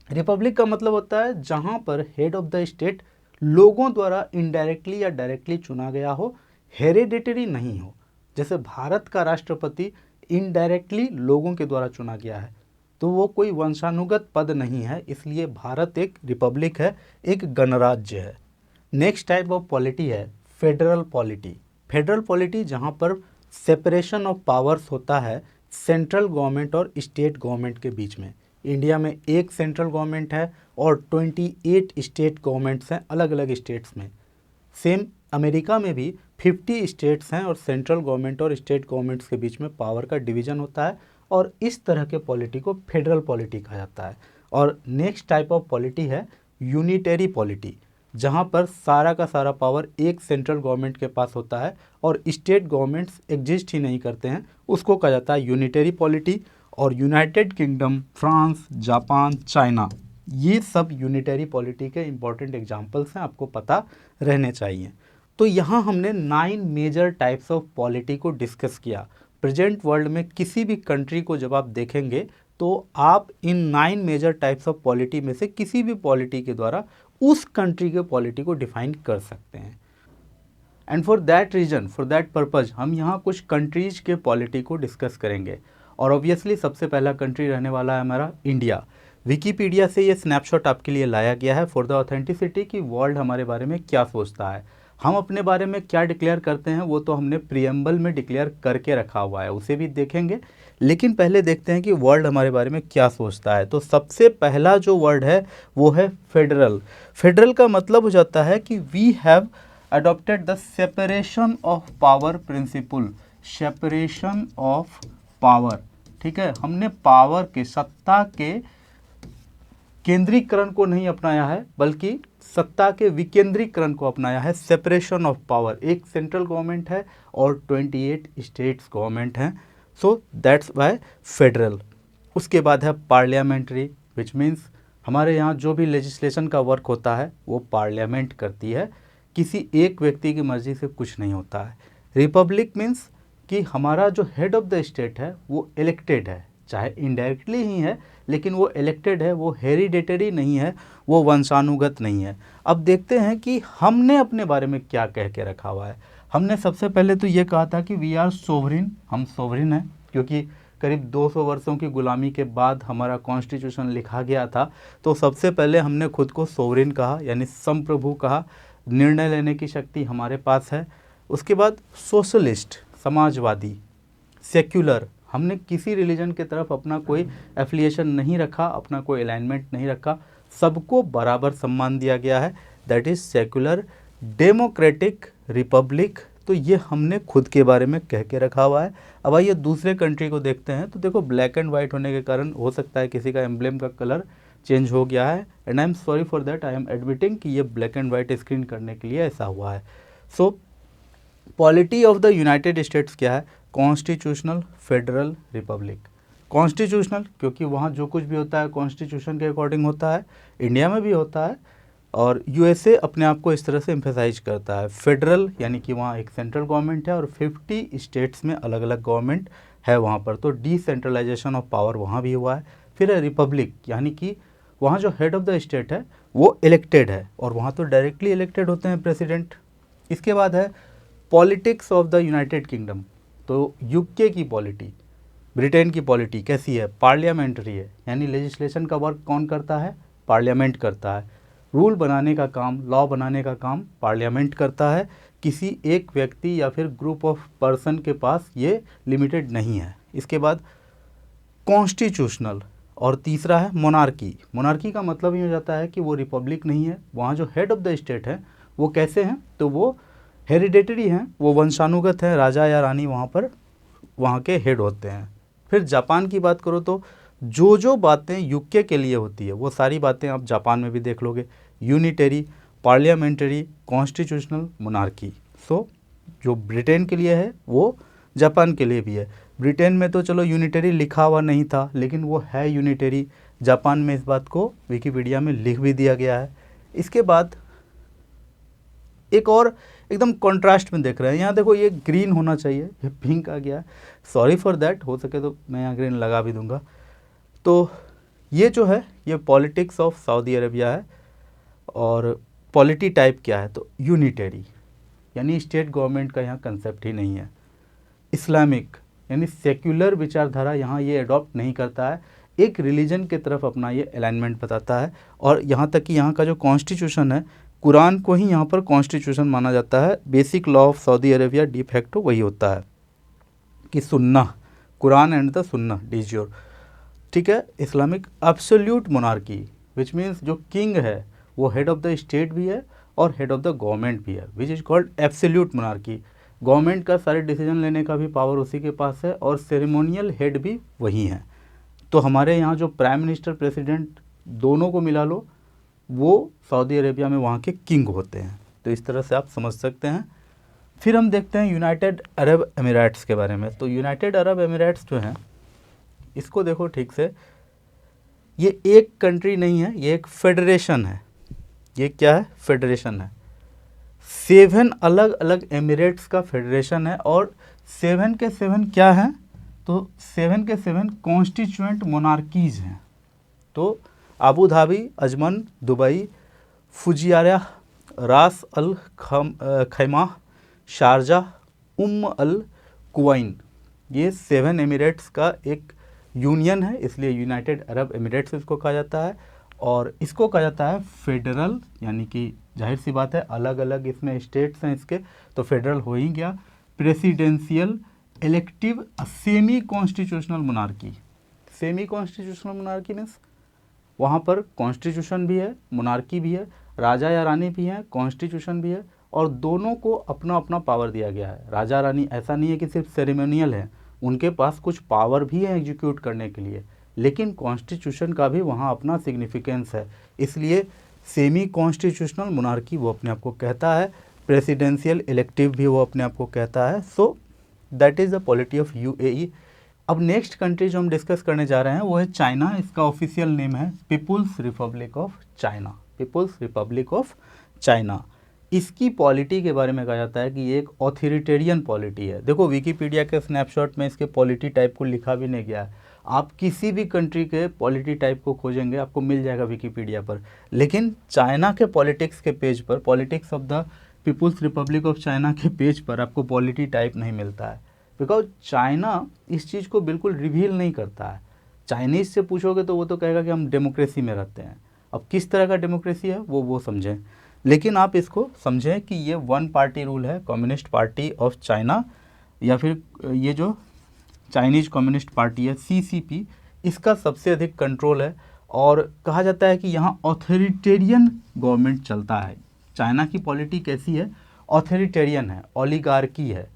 रिपब्लिक का मतलब होता है जहाँ पर हेड ऑफ द स्टेट लोगों द्वारा इनडायरेक्टली या डायरेक्टली चुना गया हो, हेरिडेटरी नहीं हो। जैसे भारत का राष्ट्रपति इनडायरेक्टली लोगों के द्वारा चुना गया है, तो वो कोई वंशानुगत पद नहीं है, इसलिए भारत एक रिपब्लिक है, एक गणराज्य है। नेक्स्ट टाइप ऑफ पॉलिटी है फेडरल पॉलिटी। फेडरल पॉलिटी जहाँ पर सेपरेशन ऑफ पावर्स होता है सेंट्रल गवर्नमेंट और स्टेट गवर्नमेंट के बीच में। इंडिया में एक सेंट्रल गवर्नमेंट है और 28 स्टेट गवर्नमेंट्स हैं अलग अलग स्टेट्स में। सेम अमेरिका में भी 50 स्टेट्स हैं और सेंट्रल गवर्नमेंट और स्टेट गवर्नमेंट्स के बीच में पावर का डिवीजन होता है, और इस तरह के पॉलिटी को फेडरल पॉलिटी कहा जाता है। और नेक्स्ट टाइप ऑफ पॉलिटी है यूनिटरी पॉलिटी, जहां पर सारा का सारा पावर एक सेंट्रल गवर्नमेंट के पास होता है और स्टेट गवर्नमेंट्स एग्जिस्ट ही नहीं करते हैं, उसको कहा जाता है यूनिटरी पॉलिटी। और United kingdom, France, Japan, China, ये सब यूनिटरी पॉलिटी के इंपॉर्टेंट एग्जाम्पल्स हैं, आपको पता रहने चाहिए। तो यहाँ हमने 9 मेजर टाइप्स ऑफ पॉलिटी को डिस्कस किया। प्रेजेंट वर्ल्ड में किसी भी कंट्री को जब आप देखेंगे तो आप इन 9 मेजर टाइप्स ऑफ पॉलिटी में से किसी भी पॉलिटी के द्वारा उस कंट्री के पॉलिटी को डिफाइन कर सकते हैं। And for that reason, for that purpose हम यहाँ कुछ कंट्रीज के पॉलिटी को डिस्कस करेंगे। और ऑब्वियसली सबसे पहला कंट्री रहने वाला है हमारा इंडिया। विकीपीडिया से ये स्नैपशॉट आपके लिए लाया गया है फॉर द ऑथेंटिसिटी कि वर्ल्ड हमारे बारे में क्या सोचता है। हम अपने बारे में क्या डिक्लेयर करते हैं वो तो हमने प्रीएम्बल में डिक्लेयर करके रखा हुआ है, उसे भी देखेंगे, लेकिन पहले देखते हैं कि वर्ल्ड हमारे बारे में क्या सोचता है। तो सबसे पहला जो वर्ड है वो है फेडरल। फेडरल का मतलब हो जाता है कि we have adopted the separation of power principle. Separation of power, ठीक है, हमने पावर के, सत्ता के केंद्रीकरण को नहीं अपनाया है बल्कि सत्ता के विकेंद्रीकरण को अपनाया है। सेपरेशन ऑफ पावर, एक सेंट्रल गवर्नमेंट है और 28 स्टेट्स गवर्नमेंट हैं, सो दैट्स वाई फेडरल। उसके बाद है पार्लियामेंट्री, विच मीन्स हमारे यहाँ जो भी लेजिस्लेशन का वर्क होता है वो पार्लियामेंट करती है, किसी एक व्यक्ति की मर्जी से कुछ नहीं होता है। रिपब्लिक मीन्स कि हमारा जो हेड ऑफ द स्टेट है वो इलेक्टेड है, चाहे इनडायरेक्टली ही है लेकिन वो इलेक्टेड है, वो हेरिडेटरी नहीं है, वो वंशानुगत नहीं है। अब देखते हैं कि हमने अपने बारे में क्या कह के रखा हुआ है। हमने सबसे पहले तो ये कहा था कि वी आर सोवरिन, हम सोवरिन हैं, क्योंकि करीब 200 वर्षों की गुलामी के बाद हमारा कॉन्स्टिट्यूशन लिखा गया था, तो सबसे पहले हमने खुद को सोवरिन कहा, यानी संप्रभु कहा, निर्णय लेने की शक्ति हमारे पास है। उसके बाद सोशलिस्ट, समाजवादी, सेक्युलर, हमने किसी रिलीजन की तरफ अपना कोई एफिलिएशन नहीं रखा, अपना कोई अलाइनमेंट नहीं रखा, सबको बराबर सम्मान दिया गया है, that is secular. Democratic, Republic, तो ये हमने खुद के बारे में कह के रखा हुआ है। अब आइए दूसरे कंट्री को देखते हैं। तो देखो ब्लैक एंड वाइट होने के कारण हो सकता है किसी का एम्ब्लेम का कलर चेंज हो गया है, and I am sorry for that, I am admitting कि ये ब्लैक एंड वाइट स्क्रीन करने के लिए ऐसा हुआ है। So polity of the United States क्या है? Constitutional, federal, Republic. कॉन्स्टिट्यूशनल क्योंकि वहाँ जो कुछ भी होता है कॉन्स्टिट्यूशन के अकॉर्डिंग होता है, इंडिया में भी होता है, और यूएसए अपने आप को इस तरह से एम्फेसाइज करता है। फेडरल यानी कि वहाँ एक सेंट्रल गवर्नमेंट है और 50 स्टेट्स में अलग अलग गवर्नमेंट है वहाँ पर, तो डिसेंट्रलाइजेशन ऑफ पावर वहाँ भी हुआ है। फिर है रिपब्लिक, यानी कि वहाँ जो हेड ऑफ द स्टेट है वो इलेक्टेड है, और वहाँ तो डायरेक्टली इलेक्टेड होते हैं प्रेसिडेंट। इसके बाद है politics of the United kingdom. तो यूके की पॉलिटी, ब्रिटेन की पॉलिटी कैसी है? पार्लियामेंट्री है, यानी लेजिस्लेशन का वर्क कौन करता है? पार्लियामेंट करता है। रूल बनाने का काम, लॉ बनाने का काम पार्लियामेंट करता है, किसी एक व्यक्ति या फिर ग्रुप ऑफ पर्सन के पास ये लिमिटेड नहीं है। इसके बाद कॉन्स्टिट्यूशनल, और तीसरा है मोनार्की। मोनार्की का मतलब ये हो जाता है कि वो रिपब्लिक नहीं है, वहाँ जो हेड ऑफ द स्टेट है वो कैसे हैं? तो वो हेरिडेटरी हैं, वो वंशानुगत है, राजा या रानी वहाँ पर वहाँ के हेड होते हैं। फिर जापान की बात करो तो जो बातें यूके के लिए होती है वो सारी बातें आप जापान में भी देख लोगे, यूनिटरी, पार्लियामेंटरी, कॉन्स्टिट्यूशनल, मोनार्की। सो जो ब्रिटेन के लिए है वो जापान के लिए भी है। ब्रिटेन में तो चलो यूनिटरी लिखा हुआ नहीं था, लेकिन वो है यूनिटरी, जापान में इस बात को विकिपीडिया में लिख भी दिया गया है। इसके बाद एक और एकदम कॉन्ट्रास्ट में देख रहे हैं, यहाँ देखो ये ग्रीन होना चाहिए, ये पिंक आ गया, सॉरी फॉर दैट, हो सके तो मैं यहाँ ग्रीन लगा भी दूंगा। तो ये जो है ये पॉलिटिक्स ऑफ सऊदी अरेबिया है। और पॉलिटी टाइप क्या है, तो यूनिटरी, यानी स्टेट गवर्नमेंट का यहाँ कंसेप्ट ही नहीं है। इस्लामिक यानी सेक्युलर विचारधारा यहाँ ये अडॉप्ट नहीं करता है, एक रिलीजन की तरफ अपना ये अलाइनमेंट बताता है। और यहाँ तक कि यहाँ का जो कॉन्स्टिट्यूशन है, कुरान को ही यहाँ पर कॉन्स्टिट्यूशन माना जाता है। Basic law of Saudi Arabia de facto वही होता है कि सुन्ना, कुरान एंड द सुन्ना डिज्योर, ठीक है। Islamic absolute monarchy which means जो किंग है वो हेड ऑफ द स्टेट भी है और हेड ऑफ द गवर्नमेंट भी है, which is called absolute monarchy. Government का सारे डिसीजन लेने का भी पावर उसी के पास है और सेरेमोनियल हेड भी वही है। तो हमारे यहाँ जो प्राइम मिनिस्टर प्रेसिडेंट दोनों को मिला लो, वो सऊदी अरेबिया में वहाँ के किंग होते हैं। तो इस तरह से आप समझ सकते हैं। फिर हम देखते हैं यूनाइटेड अरब एमिरेट्स के बारे में। तो यूनाइटेड अरब एमिरेट्स जो हैं, इसको देखो ठीक से, ये एक कंट्री नहीं है, ये एक फेडरेशन है। ये क्या है, फेडरेशन है। 7 अलग अलग एमिरेट्स का फेडरेशन है और 7 के 7 क्या हैं, तो 7 के 7 कॉन्स्टिट्यूएंट मोनार्कीज हैं। तो अबू धाबी, अजमन, दुबई, फुजियारा, रास अल खैमा, शारजा, अल कुवैन, ये 7 एमिरेट्स का एक यूनियन है, इसलिए यूनाइटेड अरब एमिरेट्स इसको कहा जाता है। और इसको कहा जाता है फेडरल, यानी कि जाहिर सी बात है अलग अलग इसमें स्टेट्स हैं इसके, तो फेडरल हो ही गया। Presidential elective semi constitutional monarchy. Semi constitutional monarchy means वहाँ पर कॉन्स्टिट्यूशन भी है, मोनार्की भी है, राजा या रानी भी हैं, कॉन्स्टिट्यूशन भी है, और दोनों को अपना अपना पावर दिया गया है। राजा रानी ऐसा नहीं है कि सिर्फ सेरेमोनियल है, उनके पास कुछ पावर भी है एग्जीक्यूट करने के लिए, लेकिन कॉन्स्टिट्यूशन का भी वहाँ अपना सिग्निफिकेंस है। इसलिए सेमी कॉन्स्टिट्यूशनल मोनार्की वो अपने आप को कहता है, प्रेसिडेंशियल इलेक्टिव भी वो अपने आप को कहता है। So that is the polity of UAE. अब नेक्स्ट कंट्री जो हम डिस्कस करने जा रहे हैं वो है चाइना। इसका ऑफिशियल नेम है people's republic of China. People's republic of China. इसकी पॉलिटी के बारे में कहा जाता है कि ये एक ऑथोरिटेरियन पॉलिटी है। देखो विकिपीडिया के स्नैपशॉट में इसके पॉलिटी टाइप को लिखा भी नहीं गया है, आप किसी भी कंट्री के पॉलिटी टाइप को खोजेंगे आपको मिल जाएगा विकिपीडिया पर, लेकिन चाइना के पॉलिटिक्स के पेज पर, politics of the people's republic of China के पेज पर आपको पॉलिटी टाइप नहीं मिलता है, बिकॉज चाइना इस चीज़ को बिल्कुल रिवील नहीं करता है। चाइनीज़ से पूछोगे तो वो तो कहेगा कि हम डेमोक्रेसी में रहते हैं। अब किस तरह का डेमोक्रेसी है वो समझें, लेकिन आप इसको समझें कि ये 1 पार्टी रूल है, कम्युनिस्ट पार्टी ऑफ चाइना, या फिर ये जो चाइनीज़ कम्युनिस्ट पार्टी है CCP, इसका सबसे अधिक कंट्रोल है। और कहा जाता है कि यहाँ ऑथोरिटेरियन गवर्नमेंट चलता है। चाइना की पॉलिटी कैसी है, ऑथोरिटेरियन है, ओलिगार्की है,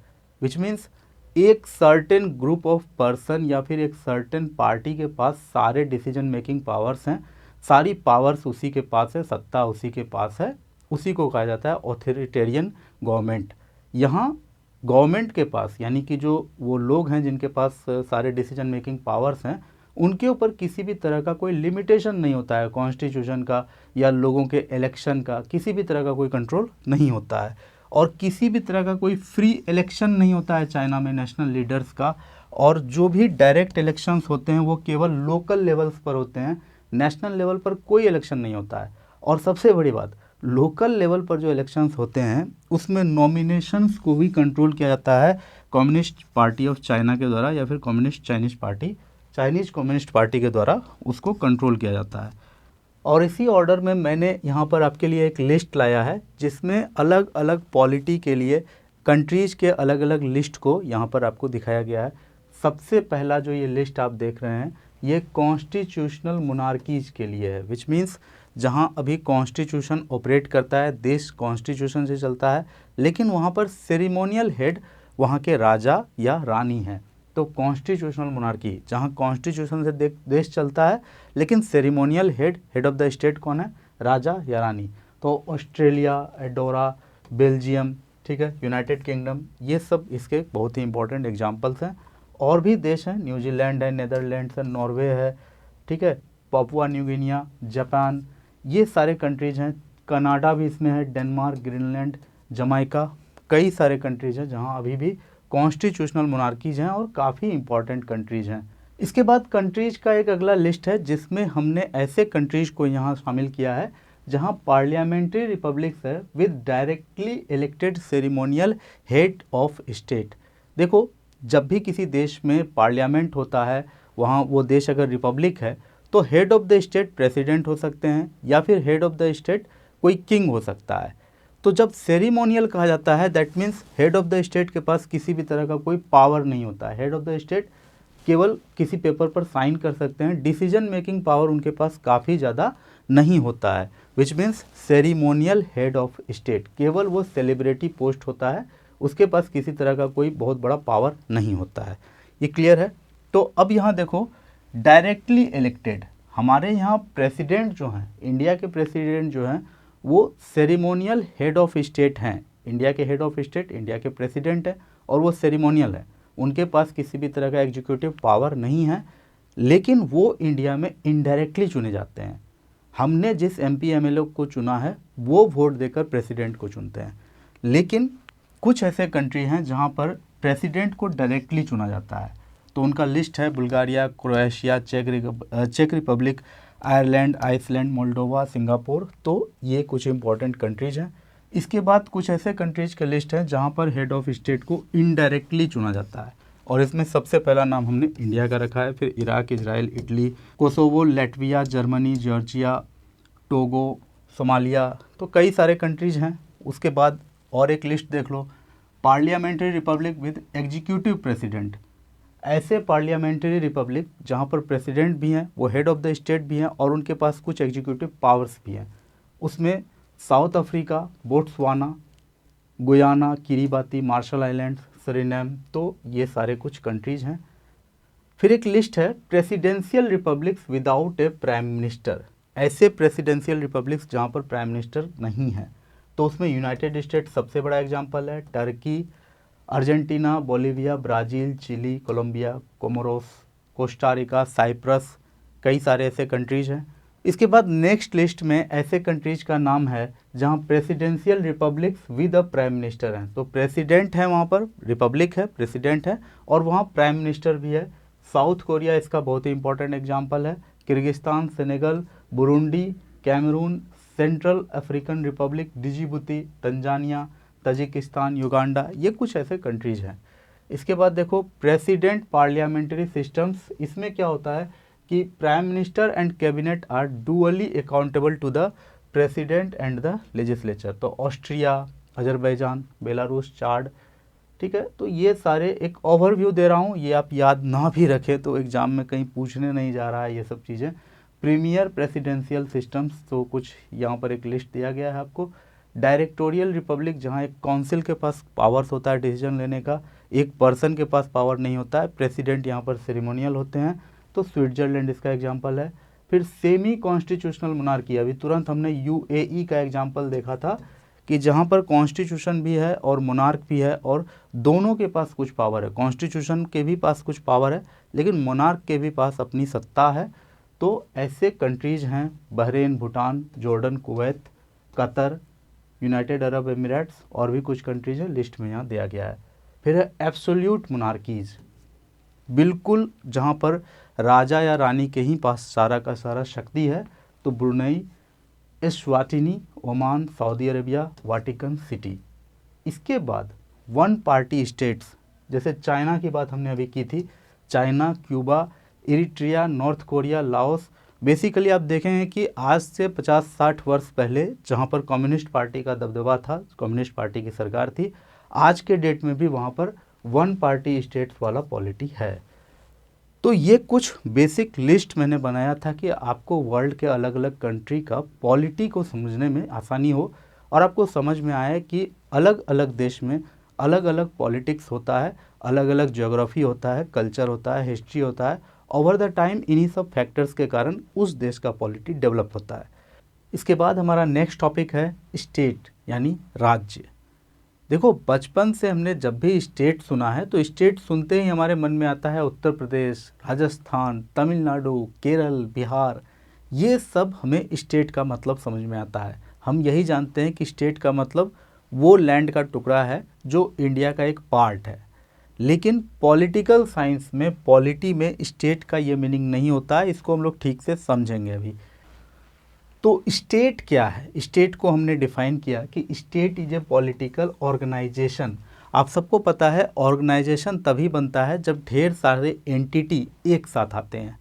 विच मीन्स एक सर्टेन ग्रुप ऑफ पर्सन या फिर एक सर्टेन पार्टी के पास सारे डिसीजन मेकिंग पावर्स हैं, सारी पावर्स उसी के पास है, सत्ता उसी के पास है, उसी को कहा जाता है ऑथोरिटेरियन गवर्नमेंट। यहाँ गवर्नमेंट के पास, यानी कि जो वो लोग हैं जिनके पास सारे डिसीजन मेकिंग पावर्स हैं, उनके ऊपर किसी भी तरह का कोई लिमिटेशन नहीं होता है, कॉन्स्टिट्यूशन का या लोगों के इलेक्शन का, किसी भी तरह का कोई कंट्रोल नहीं होता है। और किसी भी तरह का कोई फ्री इलेक्शन नहीं होता है चाइना में नेशनल लीडर्स का। और जो भी डायरेक्ट इलेक्शंस होते हैं वो केवल लोकल लेवल्स पर होते हैं, नेशनल लेवल पर कोई इलेक्शन नहीं होता है। और सबसे बड़ी बात, लोकल लेवल पर जो इलेक्शंस होते हैं उसमें नॉमिनेशंस को भी कंट्रोल किया जाता है कम्युनिस्ट पार्टी ऑफ चाइना के द्वारा, या फिर communist Chinese party, Chinese communist party के द्वारा उसको कंट्रोल किया जाता है। और इसी ऑर्डर में मैंने यहाँ पर आपके लिए एक लिस्ट लाया है जिसमें अलग अलग पॉलिटी के लिए कंट्रीज़ के अलग अलग लिस्ट को यहाँ पर आपको दिखाया गया है। सबसे पहला जो ये लिस्ट आप देख रहे हैं ये कॉन्स्टिट्यूशनल मोनार्कीज़ के लिए है, विच मीन्स जहाँ अभी कॉन्स्टिट्यूशन ऑपरेट करता है, देश कॉन्स्टिट्यूशन से चलता है, लेकिन वहाँ पर सेरेमोनियल हेड वहाँ के राजा या रानी हैं। तो कॉन्स्टिट्यूशनल मोनार्की जहाँ कॉन्स्टिट्यूशन से देश चलता है, लेकिन ceremonial head of the state कौन है, राजा या रानी। तो ऑस्ट्रेलिया, एंडोरा, बेल्जियम, ठीक है, यूनाइटेड किंगडम, ये सब इसके बहुत ही इंपॉर्टेंट एग्जांपल्स हैं। और भी देश हैं, न्यूजीलैंड है, नीदरलैंड्स है, नॉर्वे है, ठीक है, पापुआ न्यू गिनिया, जापान, ये सारे कंट्रीज़ हैं। कनाडा भी इसमें है, डेनमार्क, ग्रीनलैंड, जमाइका, कई सारे कंट्रीज़ हैं जहाँ अभी भी कॉन्स्टिट्यूशनल मोनार्कीज़ हैं और काफ़ी इंपॉर्टेंट कंट्रीज़ हैं। इसके बाद कंट्रीज़ का एक अगला लिस्ट है जिसमें हमने ऐसे कंट्रीज़ को यहाँ शामिल किया है जहाँ पार्लियामेंट्री रिपब्लिक्स है with directly elected ceremonial head of state. देखो, जब भी किसी देश में पार्लियामेंट होता है, वहाँ वो देश अगर रिपब्लिक है तो head of the state president हो सकते हैं या फिर हेड ऑफ द स्टेट कोई किंग हो सकता है। तो जब सेरेमोनियल कहा जाता है that means head of the state के पास किसी भी तरह का कोई पावर नहीं होता है। हेड ऑफ द स्टेट केवल किसी पेपर पर साइन कर सकते हैं, डिसीजन मेकिंग पावर उनके पास काफ़ी ज़्यादा नहीं होता है। Which means ceremonial head of state, केवल वो सेलिब्रिटी पोस्ट होता है, उसके पास किसी तरह का कोई बहुत बड़ा पावर नहीं होता है। ये क्लियर है। तो अब यहाँ देखो, डायरेक्टली इलेक्टेड, हमारे यहाँ प्रेसिडेंट जो हैं, इंडिया के प्रेसिडेंट जो हैं वो सेरेमोनियल हेड ऑफ स्टेट हैं। इंडिया के हेड ऑफ स्टेट इंडिया के प्रेसिडेंट है और वो सेरेमोनियल है, उनके पास किसी भी तरह का एग्जीक्यूटिव पावर नहीं है, लेकिन वो इंडिया में इनडायरेक्टली चुने जाते हैं। हमने जिस एमपी एमएलए को चुना है वो वोट देकर प्रेसिडेंट को चुनते हैं, लेकिन कुछ ऐसे कंट्री हैं जहाँ पर प्रेसिडेंट को डायरेक्टली चुना जाता है। तो उनका लिस्ट है बुल्गारिया, क्रोएशिया, चेक republic, Ireland, Iceland, Moldova, Singapore. तो ये कुछ इंपॉर्टेंट कंट्रीज हैं। इसके बाद कुछ ऐसे कंट्रीज का लिस्ट है जहाँ पर हेड ऑफ स्टेट को इनडायरेक्टली चुना जाता है, और इसमें सबसे पहला नाम हमने इंडिया का रखा है, फिर Iraq, Israel, Italy, Kosovo, Latvia, Germany, Georgia, Togo, Somalia. तो कई सारे कंट्रीज हैं। उसके बाद और एक लिस्ट देख लो, parliamentary republic with executive president. ऐसे पार्लियामेंट्री रिपब्लिक जहाँ पर प्रेसिडेंट भी हैं, वो हेड ऑफ द स्टेट भी हैं और उनके पास कुछ एग्जीक्यूटिव पावर्स भी हैं। उसमें south Africa, Botswana, Guyana, Kiribati, Marshall Islands, Suriname, तो ये सारे कुछ कंट्रीज हैं। फिर एक लिस्ट है प्रेसिडेंशियल रिपब्लिक्स विदाउट ए प्राइम मिनिस्टर। ऐसे प्रेसिडेंशियल रिपब्लिक्स जहाँ पर प्राइम मिनिस्टर नहीं है, तो उसमें यूनाइटेड स्टेट्स सबसे बड़ा एग्जाम्पल है, Turkey, Argentina, Bolivia, Brazil, Chile, Colombia, Comoros, Costa Rica, Cyprus, कई सारे ऐसे कंट्रीज हैं। इसके बाद नेक्स्ट लिस्ट में ऐसे कंट्रीज का नाम है जहां presidential republics with a prime minister हैं। तो प्रेसिडेंट है, वहां पर रिपब्लिक है, प्रेसिडेंट है और वहां प्राइम मिनिस्टर भी है। साउथ कोरिया इसका बहुत ही इंपॉर्टेंट एग्जाम्पल है, Kyrgyzstan, Senegal, Burundi, Cameroon, Central African Republic, Djibouti, Tanzania, Tajikistan, Uganda, ये कुछ ऐसे कंट्रीज हैं। इसके बाद देखो प्रेसिडेंट पार्लियामेंट्री सिस्टम्स, इसमें क्या होता है कि prime minister and cabinet are dually accountable to the president and the legislature. तो ऑस्ट्रिया, अजरबैजान, बेलारूस, चाड, ठीक है। तो ये सारे एक ओवरव्यू दे रहा हूँ, ये आप याद ना भी रखें तो एग्जाम में कहीं पूछने नहीं जा रहा है ये सब चीज़ें। प्रीमियर प्रेसिडेंशियल सिस्टम्स, तो कुछ यहाँ पर एक लिस्ट दिया गया है आपको। डायरेक्टोरियल रिपब्लिक, जहाँ एक काउंसिल के पास पावर्स होता है डिसीजन लेने का, एक पर्सन के पास पावर नहीं होता है, प्रेसिडेंट यहाँ पर सेरेमोनियल होते हैं, तो स्विट्जरलैंड इसका एग्जाम्पल है। फिर सेमी कॉन्स्टिट्यूशनल मोनार्की, अभी तुरंत हमने यूएई का एग्जाम्पल देखा था कि जहाँ पर कॉन्स्टिट्यूशन भी है और मोनार्क भी है और दोनों के पास कुछ पावर है। कॉन्स्टिट्यूशन के भी पास कुछ पावर है लेकिन मोनार्क के भी पास अपनी सत्ता है। तो ऐसे कंट्रीज हैं Bahrain, Bhutan, Jordan, Kuwait, Qatar, United Arab Emirates और भी कुछ कंट्रीज है, लिस्ट में यहाँ दिया गया है। फिर है एब्सोल्यूट मोनार्कीज, बिल्कुल जहाँ पर राजा या रानी के ही पास सारा का सारा शक्ति है, तो Brunei, Eswatini, Oman, Saudi Arabia, Vatican City. इसके बाद वन पार्टी स्टेट्स, जैसे चाइना की बात हमने अभी की थी, China, Cuba, Eritrea, North Korea, Laos. Basically आप देखेंगे कि आज से 50-60 वर्ष पहले जहाँ पर कम्युनिस्ट पार्टी का दबदबा था, कम्युनिस्ट पार्टी की सरकार थी, आज के डेट में भी वहाँ पर वन पार्टी स्टेट्स वाला पॉलिटी है। तो ये कुछ बेसिक लिस्ट मैंने बनाया था कि आपको वर्ल्ड के अलग अलग कंट्री का पॉलिटी को समझने में आसानी हो और आपको समझ में आए कि अलग अलग देश में अलग अलग पॉलिटिक्स होता है, अलग अलग ज्योग्राफी होता है, कल्चर होता है, हिस्ट्री होता है। ओवर द टाइम इन्हीं सब फैक्टर्स के कारण उस देश का पॉलिटी डेवलप होता है। इसके बाद हमारा नेक्स्ट टॉपिक है स्टेट यानी राज्य। देखो, बचपन से हमने जब भी स्टेट सुना है तो स्टेट सुनते ही हमारे मन में आता है उत्तर प्रदेश, राजस्थान, तमिलनाडु, केरल, बिहार, ये सब हमें स्टेट का मतलब समझ में आता है। हम यही जानते हैं कि स्टेट का मतलब वो लैंड का टुकड़ा है जो इंडिया का एक पार्ट है। लेकिन पॉलिटिकल साइंस में, पॉलिटी में स्टेट का ये मीनिंग नहीं होता है। इसको हम लोग ठीक से समझेंगे अभी। तो स्टेट क्या है? स्टेट को हमने डिफाइन किया कि state is a political organisation. आप सबको पता है ऑर्गेनाइजेशन तभी बनता है जब ढेर सारे एंटिटी एक साथ आते हैं।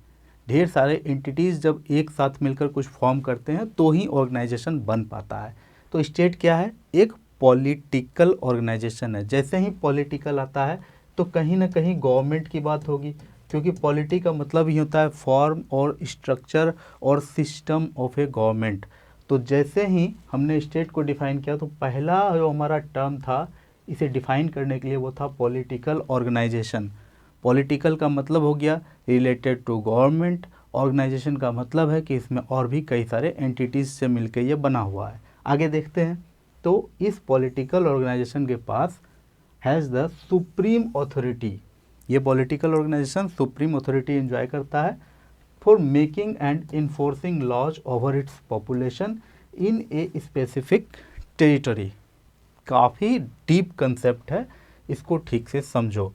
ढेर सारे एंटिटीज़ जब एक साथ मिलकर कुछ फॉर्म करते हैं तो ही ऑर्गेनाइजेशन बन पाता है। तो स्टेट क्या है? एक पॉलिटिकल ऑर्गेनाइजेशन है। जैसे ही पॉलिटिकल आता है तो कहीं ना कहीं गवर्नमेंट की बात होगी, क्योंकि पॉलिटी का मतलब ही होता है फॉर्म और स्ट्रक्चर और सिस्टम ऑफ ए गवर्नमेंट। तो जैसे ही हमने स्टेट को डिफाइन किया तो पहला जो हमारा टर्म था इसे डिफाइन करने के लिए वो था पॉलिटिकल ऑर्गेनाइजेशन। पॉलिटिकल का मतलब हो गया रिलेटेड टू गवर्नमेंट, ऑर्गेनाइजेशन का मतलब है कि इसमें और भी कई सारे एंटिटीज़ से मिलकर ये बना हुआ है। आगे देखते हैं। तो इस पॉलिटिकल ऑर्गेनाइजेशन के पास हैज़ द सुप्रीम अथॉरिटी। ये political organisation supreme authority enjoy करता है for making and enforcing laws over its population in a specific territory. काफ़ी डीप कंसेप्ट है, इसको ठीक से समझो।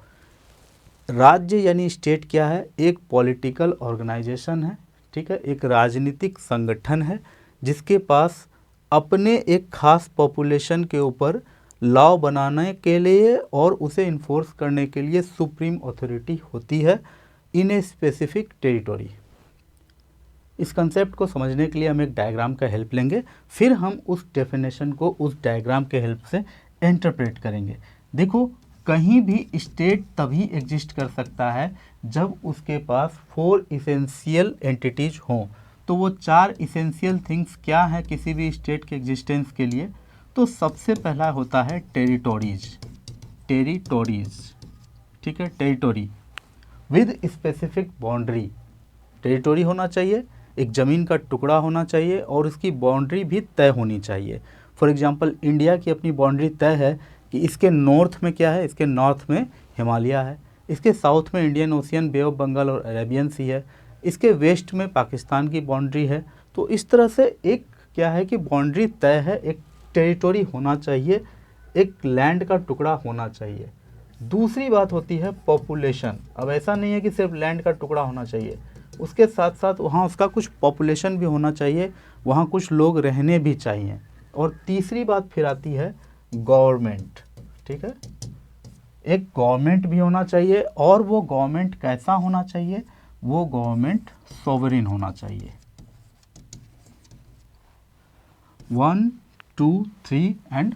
राज्य यानी स्टेट क्या है? एक पॉलिटिकल ऑर्गेनाइजेशन है, ठीक है, एक राजनीतिक संगठन है जिसके पास अपने एक खास पॉपुलेशन के ऊपर लॉ बनाने के लिए और उसे इन्फोर्स करने के लिए सुप्रीम अथॉरिटी होती है इन ए स्पेसिफिक टेरिटरी। इस कंसेप्ट को समझने के लिए हम एक डायग्राम का हेल्प लेंगे, फिर हम उस डेफिनेशन को उस डायग्राम के हेल्प से इंटरप्रेट करेंगे। देखो, कहीं भी स्टेट तभी एग्जिस्ट कर सकता है जब उसके पास 4 इसेंशियल एंटिटीज हों। तो वो 4 इसेंशियल थिंग्स क्या हैं किसी भी स्टेट के एग्जिस्टेंस के लिए? तो सबसे पहला होता है टेरिटोरीज। टेरिटोरीज, ठीक है, territory with specific boundary. Territory होना चाहिए, एक ज़मीन का टुकड़ा होना चाहिए और उसकी बाउंड्री भी तय होनी चाहिए। फॉर एग्जांपल इंडिया की अपनी बाउंड्री तय है कि इसके नॉर्थ में क्या है? इसके नॉर्थ में हिमालय है, इसके साउथ में Indian Ocean, Bay of Bengal और अरेबियन सी है, इसके वेस्ट में पाकिस्तान की बाउंड्री है। तो इस तरह से एक क्या है कि बाउंड्री तय है, एक टेरिटोरी होना चाहिए, एक लैंड का टुकड़ा होना चाहिए। दूसरी बात होती है पॉपुलेशन। अब ऐसा नहीं है कि सिर्फ लैंड का टुकड़ा होना चाहिए, उसके साथ साथ वहाँ उसका कुछ पॉपुलेशन भी होना चाहिए, वहाँ कुछ लोग रहने भी चाहिए। और तीसरी बात फिर आती है गवर्नमेंट, ठीक है, एक गवर्नमेंट भी होना चाहिए। और वो गवर्नमेंट कैसा होना चाहिए? वो गवर्नमेंट सॉवरेन होना चाहिए। 1, 2, 3 एंड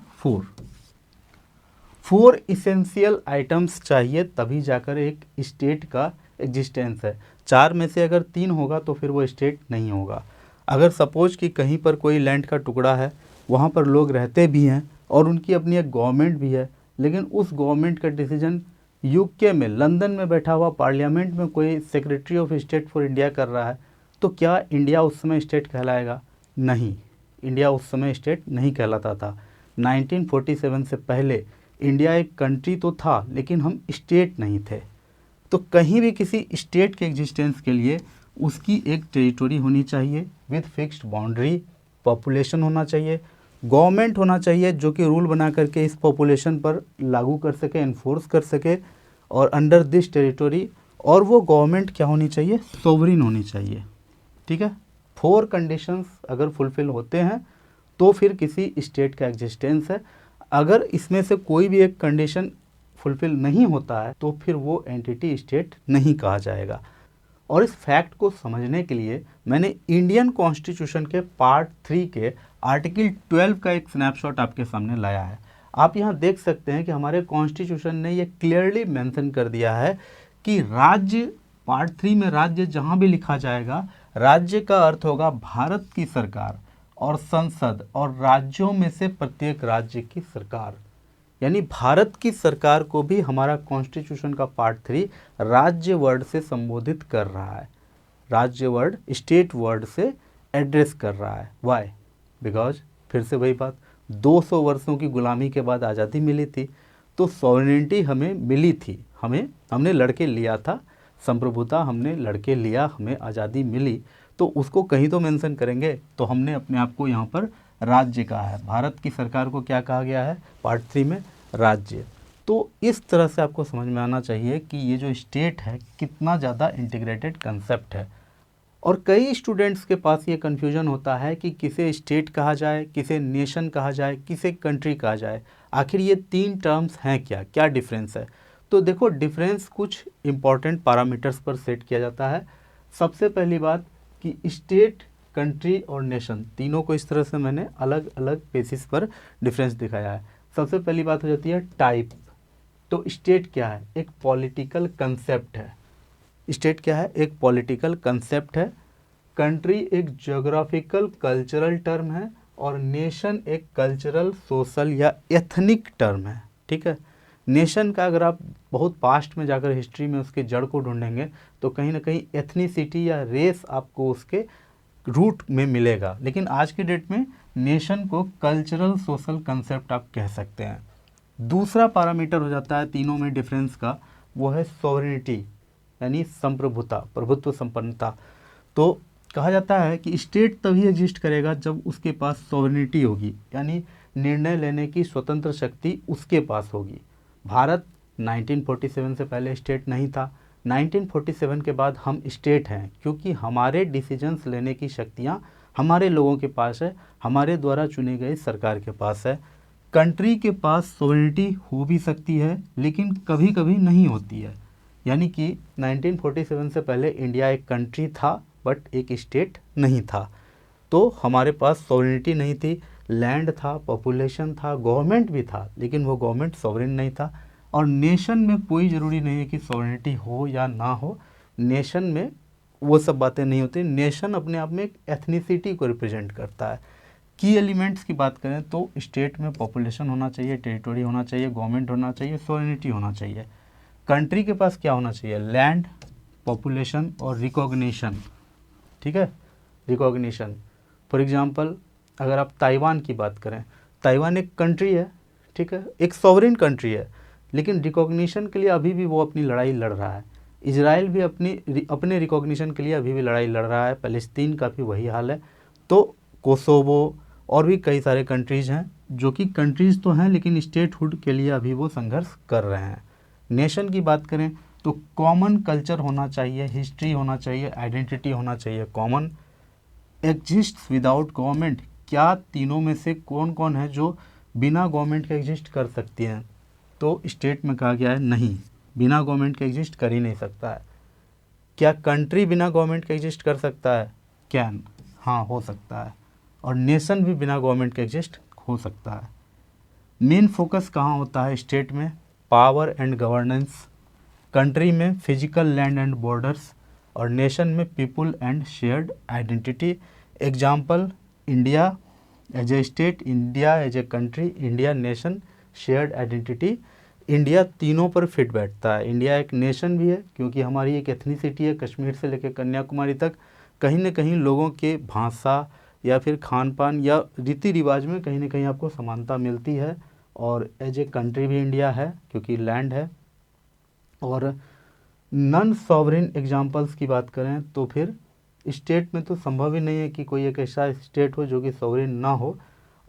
4 इसेंशियल आइटम्स चाहिए तभी जाकर एक स्टेट का एग्जिस्टेंस है। 4 में से अगर 3 होगा तो फिर वो स्टेट नहीं होगा। अगर सपोज कि कहीं पर कोई लैंड का टुकड़ा है, वहाँ पर लोग रहते भी हैं और उनकी अपनी एक गवर्नमेंट भी है, लेकिन उस गवर्नमेंट का डिसीजन यूके में, लंदन में बैठा हुआ पार्लियामेंट में कोई secretary of state for India कर रहा है, तो क्या इंडिया उस समय स्टेट कहलाएगा? नहीं, इंडिया उस समय स्टेट नहीं कहलाता था। 1947 से पहले इंडिया एक कंट्री तो था लेकिन हम स्टेट नहीं थे। तो कहीं भी किसी स्टेट के एग्जिस्टेंस के लिए उसकी एक टेरिटोरी होनी चाहिए विद फिक्स्ड बाउंड्री, पॉपुलेशन होना चाहिए, गवर्नमेंट होना चाहिए जो कि रूल बना करके इस पॉपुलेशन पर लागू कर सके, इन्फोर्स कर सके और अंडर दिस टेरिटोरी। और वो गवर्नमेंट क्या होनी चाहिए? सोवरेन होनी चाहिए, ठीक है। 4 कंडीशंस अगर फुलफिल होते हैं तो फिर किसी स्टेट का एग्जिस्टेंस है। अगर इसमें से कोई भी एक कंडीशन फुलफिल नहीं होता है तो फिर वो एंटिटी स्टेट नहीं कहा जाएगा। और इस फैक्ट को समझने के लिए मैंने इंडियन कॉन्स्टिट्यूशन के पार्ट 3 के आर्टिकल 12 का एक स्नैपशॉट आपके सामने लाया है। आप यहाँ देख सकते हैं कि हमारे कॉन्स्टिट्यूशन ने ये क्लियरली मेंशन कर दिया है कि राज्य, पार्ट 3 में राज्य जहाँ भी लिखा जाएगा, राज्य का अर्थ होगा भारत की सरकार और संसद और राज्यों में से प्रत्येक राज्य की सरकार। यानी भारत की सरकार को भी हमारा कॉन्स्टिट्यूशन का पार्ट 3 राज्य वर्ड से संबोधित कर रहा है, राज्य वर्ड स्टेट वर्ड से एड्रेस कर रहा है। वाई? बिकॉज फिर से वही बात, 200 वर्षों की गुलामी के बाद आज़ादी मिली थी, तो सॉवरेनिटी हमें मिली थी, हमने लड़के लिया था, संप्रभुता हमने लड़के लिया, हमें आज़ादी मिली। तो उसको कहीं तो मेंशन करेंगे। तो हमने अपने आप को यहाँ पर राज्य कहा है। भारत की सरकार को क्या कहा गया है पार्ट 3 में? राज्य। तो इस तरह से आपको समझ में आना चाहिए कि ये जो स्टेट है कितना ज़्यादा इंटीग्रेटेड कंसेप्ट है। और कई स्टूडेंट्स के पास ये कन्फ्यूजन होता है कि किसे स्टेट कहा जाए, किसे नेशन कहा जाए, किसे कंट्री कहा जाए। आखिर ये 3 टर्म्स हैं क्या, क्या डिफरेंस है? तो देखो, डिफरेंस कुछ इंपॉर्टेंट पैरामीटर्स पर सेट किया जाता है। सबसे पहली बात कि स्टेट, कंट्री और नेशन तीनों को इस तरह से मैंने अलग अलग बेसिस पर डिफरेंस दिखाया है। सबसे पहली बात हो जाती है टाइप। तो स्टेट क्या है? एक पॉलिटिकल कंसेप्ट है। स्टेट क्या है? एक पॉलिटिकल कंसेप्ट है। कंट्री एक ज्योग्राफिकल कल्चरल टर्म है और नेशन एक कल्चरल, सोशल या एथनिक टर्म है। ठीक है। नेशन का अगर आप बहुत पास्ट में जाकर हिस्ट्री में उसके जड़ को ढूंढेंगे तो कहीं ना कहीं एथनिसिटी या रेस आपको उसके रूट में मिलेगा, लेकिन आज की डेट में नेशन को कल्चरल सोशल कंसेप्ट आप कह सकते हैं। दूसरा पैरामीटर हो जाता है तीनों में डिफरेंस का, वो है सॉवरेनिटी, यानी संप्रभुता, प्रभुत्व संपन्नता। तो कहा जाता है कि स्टेट तभी एग्जिस्ट करेगा जब उसके पास सॉवरेनिटी होगी, यानी निर्णय लेने की स्वतंत्र शक्ति उसके पास होगी। भारत 1947 से पहले स्टेट नहीं था। 1947 के बाद हम स्टेट हैं क्योंकि हमारे डिसीजंस लेने की शक्तियाँ हमारे लोगों के पास है, हमारे द्वारा चुनी गई सरकार के पास है। कंट्री के पास सॉवरेनिटी हो भी सकती है लेकिन कभी कभी नहीं होती है, यानी कि 1947 से पहले इंडिया एक कंट्री था बट एक स्टेट नहीं था। तो हमारे पास सॉवरेनिटी नहीं थी, लैंड था, पॉपुलेशन था, गवर्नमेंट भी था, लेकिन वो गवर्नमेंट सॉवरेन नहीं था। और नेशन में कोई ज़रूरी नहीं है कि सॉवरेनिटी हो या ना हो, नेशन में वो सब बातें नहीं होती। नेशन अपने आप में एक एथनिसिटी को रिप्रेजेंट करता है। की एलिमेंट्स की बात करें तो स्टेट में पॉपुलेशन होना चाहिए, टेरिटोरी होना चाहिए, गवर्नमेंट होना चाहिए, सॉवरेनिटी होना चाहिए। कंट्री के पास क्या होना चाहिए? लैंड, पॉपुलेशन और रिकॉग्निशन। ठीक है, रिकॉग्निशन। फॉर एग्जांपल अगर आप ताइवान की बात करें, ताइवान एक कंट्री है, ठीक है, एक सॉवरेन कंट्री है, लेकिन रिकॉग्निशन के लिए अभी भी वो अपनी लड़ाई लड़ रहा है। इजराइल भी अपने रिकॉग्निशन के लिए अभी भी लड़ाई लड़ रहा है। पैलेस्तीन का भी वही हाल है। तो कोसोवो और भी कई सारे कंट्रीज़ हैं जो कि कंट्रीज़ तो हैं लेकिन स्टेटहुड के लिए अभी वो संघर्ष कर रहे हैं। नेशन की बात करें तो कॉमन कल्चर होना चाहिए, हिस्ट्री होना चाहिए, आइडेंटिटी होना चाहिए कॉमन। एग्जिस्ट विदाउट गवर्नमेंट, क्या तीनों में से कौन कौन है जो बिना गवर्नमेंट के एग्जिस्ट कर सकती हैं? तो स्टेट में कहा गया है नहीं, बिना गवर्नमेंट के एग्जिस्ट कर ही नहीं सकता है। क्या कंट्री बिना गवर्नमेंट के एग्जिस्ट कर सकता है? कैन, हाँ हो सकता है। और नेशन भी बिना गवर्नमेंट के एग्जिस्ट हो सकता है। मेन फोकस कहाँ होता है स्टेट में? Power and governance. कंट्री में फिजिकल लैंड एंड बॉर्डर्स और नेशन में people and shared identity. Example India as a state, India as a country, India nation, shared identity. India तीनों पर फिट बैठता है। इंडिया एक नेशन भी है क्योंकि हमारी एक एथनिसिटी है, कश्मीर से लेकर कन्याकुमारी तक कहीं ना कहीं लोगों के भाषा या फिर खान पान या रीति रिवाज में कहीं ना कहीं आपको समानता मिलती है। और एज ए कंट्री भी इंडिया है क्योंकि लैंड है। और नॉन सॉवरेन एग्जांपल्स की बात करें तो फिर स्टेट में तो संभव ही नहीं है कि कोई एक ऐसा स्टेट हो जो कि सॉवरेन ना हो।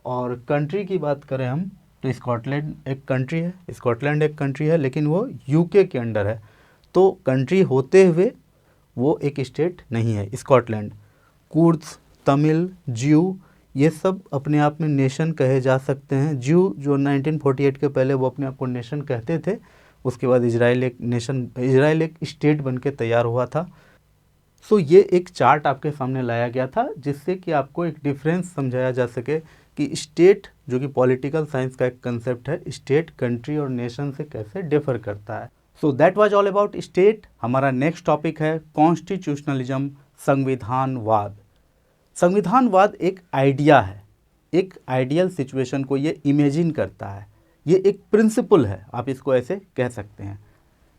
और कंट्री की बात करें हम तो स्कॉटलैंड एक कंट्री है, स्कॉटलैंड एक कंट्री है लेकिन वो यूके के अंडर है। तो कंट्री होते हुए वो एक स्टेट नहीं है स्कॉटलैंड। कुर्द्स, तमिल, ज्यू, ये सब अपने आप में नेशन कहे जा सकते हैं। ज्यू जो 1948 के पहले वो अपने आप को नेशन कहते थे, उसके बाद इजराइल एक स्टेट बन के तैयार हुआ था। सो ये एक चार्ट आपके सामने लाया गया था जिससे कि आपको एक डिफरेंस समझाया जा सके कि स्टेट जो कि पॉलिटिकल साइंस का एक कंसेप्ट है, स्टेट कंट्री और नेशन से कैसे डिफर करता है। So that was all about state. हमारा नेक्स्ट टॉपिक है कॉन्स्टिट्यूशनलिज्म, संविधानवाद। संविधानवाद एक आइडिया है, एक आइडियल सिचुएशन को ये इमेजिन करता है। ये एक प्रिंसिपल है, आप इसको ऐसे कह सकते हैं।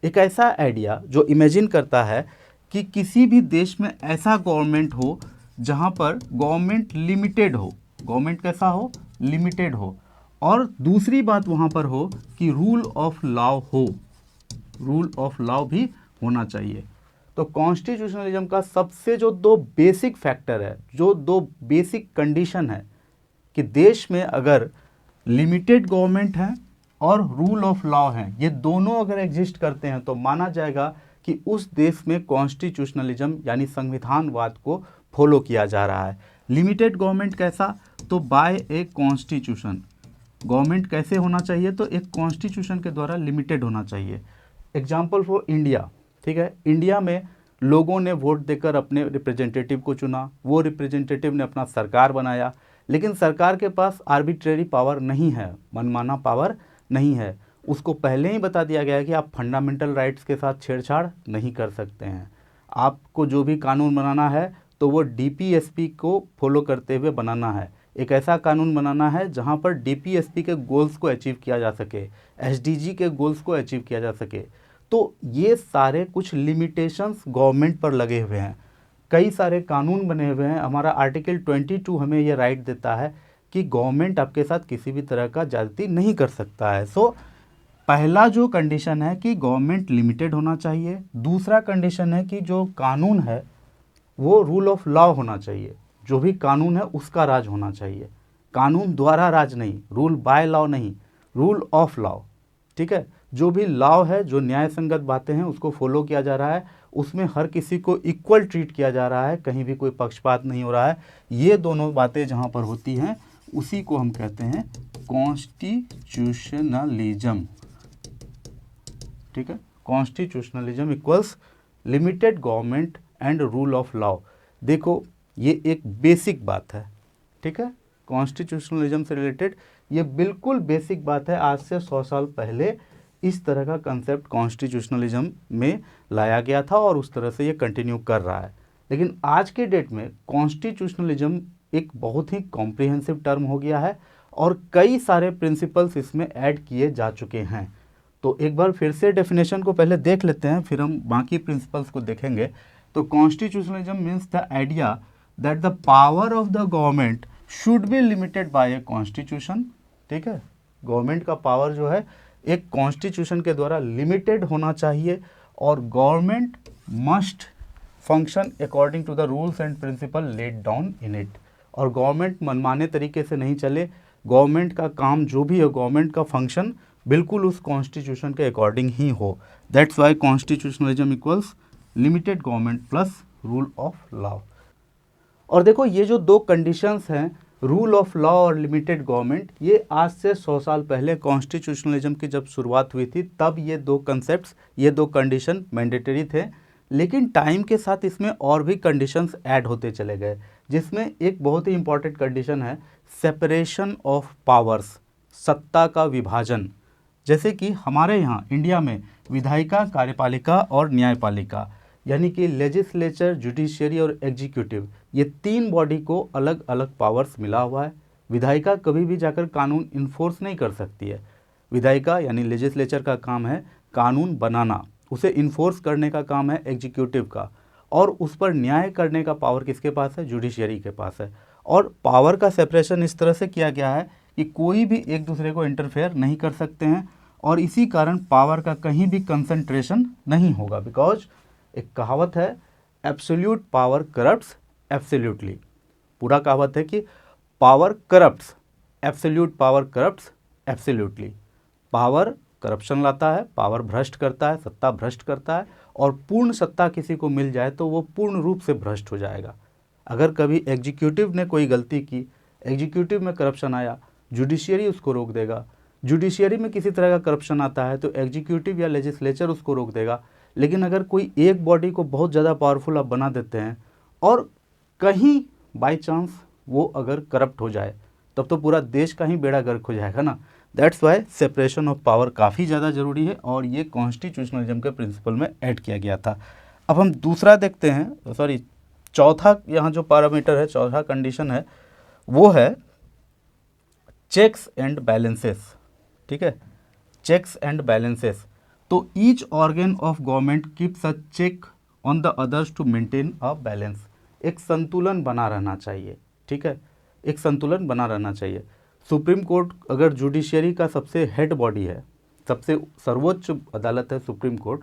एक ऐसा आइडिया जो इमेजिन करता है कि किसी भी देश में ऐसा गवर्नमेंट हो जहाँ पर गवर्नमेंट लिमिटेड हो। गवर्नमेंट कैसा हो? लिमिटेड हो। और दूसरी बात वहाँ पर हो कि रूल ऑफ लॉ हो, रूल ऑफ लॉ भी होना चाहिए। तो तो कॉन्स्टिट्यूशनलिज्म का सबसे जो दो बेसिक फैक्टर है, जो दो बेसिक कंडीशन है कि देश में अगर लिमिटेड गवर्नमेंट है और रूल ऑफ लॉ है, ये दोनों अगर एग्जिस्ट करते हैं तो माना जाएगा कि उस देश में कॉन्स्टिट्यूशनलिज्म यानी संविधानवाद को फॉलो किया जा रहा है। लिमिटेड गवर्नमेंट कैसा, तो बाय ए कॉन्स्टिट्यूशन। गवर्नमेंट कैसे होना चाहिए, तो एक कॉन्स्टिट्यूशन के द्वारा लिमिटेड होना चाहिए। एग्जाम्पल फॉर इंडिया, ठीक है, इंडिया में लोगों ने वोट देकर अपने रिप्रेजेंटेटिव को चुना, वो रिप्रेजेंटेटिव ने अपना सरकार बनाया, लेकिन सरकार के पास आर्बिट्रेरी पावर नहीं है, मनमाना पावर नहीं है। उसको पहले ही बता दिया गया है कि आप फंडामेंटल राइट्स के साथ छेड़छाड़ नहीं कर सकते हैं। आपको जो भी कानून बनाना है तो वो डीपीएसपी को फॉलो करते हुए बनाना है। एक ऐसा कानून बनाना है जहां पर डीपीएसपी के गोल्स को अचीव किया जा सके, एसडीजी के गोल्स को अचीव किया जा सके। तो ये सारे कुछ लिमिटेशंस गवर्नमेंट पर लगे हुए हैं, कई सारे कानून बने हुए हैं। हमारा आर्टिकल 22 हमें ये राइट देता है कि गवर्नमेंट आपके साथ किसी भी तरह का ज्यादती नहीं कर सकता है। सो पहला जो कंडीशन है कि गवर्नमेंट लिमिटेड होना चाहिए। दूसरा कंडीशन है कि जो कानून है वो रूल ऑफ लॉ होना चाहिए, जो भी कानून है उसका राज होना चाहिए। कानून द्वारा राज नहीं, रूल बाय लॉ नहीं, रूल ऑफ लॉ, ठीक है। जो भी लॉ है, जो न्याय संगत बातें हैं उसको फॉलो किया जा रहा है, उसमें हर किसी को इक्वल ट्रीट किया जा रहा है, कहीं भी कोई पक्षपात नहीं हो रहा है। ये दोनों बातें जहाँ पर होती हैं उसी को हम कहते हैं कॉन्स्टिट्यूशनलिज्म, ठीक है। Constitutionalism equals limited government and rule of law. देखो ये एक बेसिक बात है, ठीक है, कॉन्स्टिट्यूशनलिज्म से रिलेटेड ये बिल्कुल बेसिक बात है। आज से 100 साल पहले इस तरह का कंसेप्ट कॉन्स्टिट्यूशनलिज्म में लाया गया था और उस तरह से ये कंटिन्यू कर रहा है। लेकिन आज के डेट में कॉन्स्टिट्यूशनलिज्म एक बहुत ही कॉम्प्रिहेंसिव टर्म हो गया है और कई सारे प्रिंसिपल्स इसमें ऐड किए जा चुके हैं। तो एक बार फिर से डेफिनेशन को पहले देख लेते हैं, फिर हम बाकी प्रिंसिपल्स को देखेंगे। तो constitutionalism means the idea that the power of the government should be limited by a constitution, ठीक है। गवर्नमेंट का पावर जो है एक कॉन्स्टिट्यूशन के द्वारा लिमिटेड होना चाहिए और government must function according to the rules and principle laid down in it. और गवर्नमेंट मनमाने तरीके से नहीं चले, गवर्नमेंट का काम जो भी है, गवर्नमेंट का फंक्शन बिल्कुल उस कॉन्स्टिट्यूशन के अकॉर्डिंग ही हो। That's why constitutionalism equals limited government plus rule of law. और देखो ये जो दो कंडीशंस हैं, रूल ऑफ लॉ और लिमिटेड गवर्नमेंट, ये आज से 100 साल पहले कॉन्स्टिट्यूशनलिज्म की जब शुरुआत हुई थी तब ये दो कंसेप्ट्स, ये दो कंडीशन मैंडेटरी थे। लेकिन टाइम के साथ इसमें और भी कंडीशंस ऐड होते चले गए, जिसमें एक बहुत ही इंपॉर्टेंट कंडीशन है सेपरेशन ऑफ पावर्स, सत्ता का विभाजन। जैसे कि हमारे यहाँ इंडिया में विधायिका, कार्यपालिका और न्यायपालिका, यानी कि लेजिस्लेचर, जुडिशियरी और एग्जीक्यूटिव, ये तीन बॉडी को अलग अलग पावर्स मिला हुआ है। विधायिका कभी भी जाकर कानून इन्फोर्स नहीं कर सकती है। विधायिका यानी लेजिस्लेचर का काम है कानून बनाना, उसे इन्फोर्स करने का काम है एग्जीक्यूटिव का, और उस पर न्याय करने का पावर किसके पास है, जुडिशियरी के पास है। और पावर का सेपरेशन इस तरह से किया गया है कि कोई भी एक दूसरे को इंटरफेयर नहीं कर सकते हैं और इसी कारण पावर का कहीं भी कंसंट्रेशन नहीं होगा। बिकॉज एक कहावत है, एब्सोल्यूट पावर करप्ट्स एब्सोल्यूटली। पूरा कहावत है कि power corrupts, absolute power corrupts absolutely. Power corruption लाता है, पावर भ्रष्ट करता है, सत्ता भ्रष्ट करता है, और पूर्ण सत्ता किसी को मिल जाए तो वो पूर्ण रूप से भ्रष्ट हो जाएगा। अगर कभी एग्जीक्यूटिव ने कोई गलती की, एग्जीक्यूटिव में करप्शन आया, जुडिशियरी उसको रोक देगा। जुडिशियरी में किसी तरह का करप्शन आता है तो एग्जीक्यूटिव या लेजिस्लेचर उसको रोक देगा। लेकिन अगर कोई एक बॉडी को बहुत ज़्यादा पावरफुल आप बना देते हैं और कहीं बाय चांस वो अगर करप्ट हो जाए तब तो पूरा देश का ही बेड़ा गर्क हो जाएगा ना। That's why separation of power काफ़ी ज़्यादा ज़रूरी है और ये कॉन्स्टिट्यूशनलिज्म के प्रिंसिपल में ऐड किया गया था। अब हम दूसरा देखते हैं, सॉरी चौथा यहाँ जो पैरामीटर है, चौथा कंडीशन है वो है चेक्स एंड बैलेंसेस, ठीक है, चेक्स एंड बैलेंसेस। तो each organ of government keeps a check on the others to maintain a balance. एक संतुलन बना रहना चाहिए, ठीक है, एक संतुलन बना रहना चाहिए। सुप्रीम कोर्ट अगर जुडिशियरी का सबसे हेड बॉडी है, सबसे सर्वोच्च अदालत है सुप्रीम कोर्ट,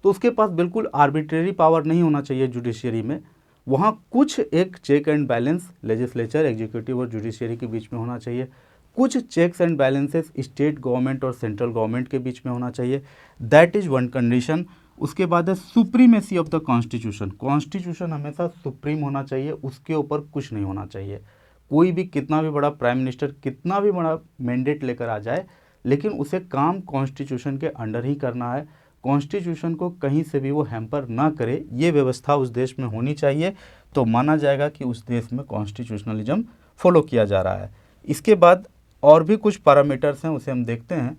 तो उसके पास बिल्कुल आर्बिट्रेरी पावर नहीं होना चाहिए जुडिशरी में। वहाँ कुछ एक check and balance legislature, executive और जुडिशरी के बीच में होना चाहिए। कुछ checks and balances state government और सेंट्रल गवर्नमेंट के बीच में होना चाहिए। That is one condition. उसके बाद है supremacy of the constitution. Constitution हमेशा सुप्रीम होना चाहिए, उसके ऊपर कुछ नहीं होना चाहिए। कोई भी कितना भी बड़ा प्राइम मिनिस्टर कितना भी बड़ा मैंडेट लेकर आ जाए, लेकिन उसे काम कॉन्स्टिट्यूशन के अंडर ही करना है। कॉन्स्टिट्यूशन को कहीं से भी वो हैम्पर ना करे, ये व्यवस्था उस देश में होनी चाहिए, तो माना जाएगा कि उस देश में कॉन्स्टिट्यूशनलिज्म फॉलो किया जा रहा है। इसके बाद और भी कुछ पैरामीटर्स हैं, उसे हम देखते हैं।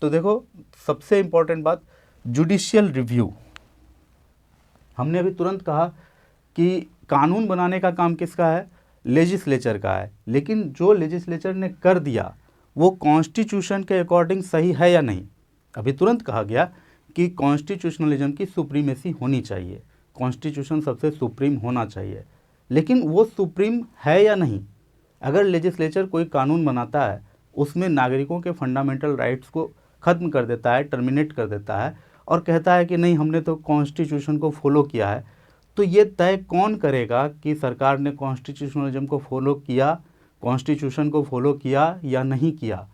तो देखो, सबसे इम्पोर्टेंट बात, जुडिशियल रिव्यू। हमने अभी तुरंत कहा कि कानून बनाने का काम किसका है, लेजिस्लेचर का है, लेकिन जो लेजिस्लेचर ने कर दिया वो कॉन्स्टिट्यूशन के अकॉर्डिंग सही है या नहीं। अभी तुरंत कहा गया कि कॉन्स्टिट्यूशनलिज्म की सुप्रीमेसी होनी चाहिए, कॉन्स्टिट्यूशन सबसे सुप्रीम होना चाहिए, लेकिन वो सुप्रीम है या नहीं। अगर लेजिस्लेचर कोई कानून बनाता है, उसमें नागरिकों के फंडामेंटल राइट्स को ख़त्म कर देता है, टर्मिनेट कर देता है, और कहता है कि नहीं हमने तो कॉन्स्टिट्यूशन को फॉलो किया है, तो ये तय कौन करेगा कि सरकार ने कॉन्स्टिट्यूशनलिज्म को फॉलो किया, कॉन्स्टिट्यूशन को फॉलो किया या नहीं किया।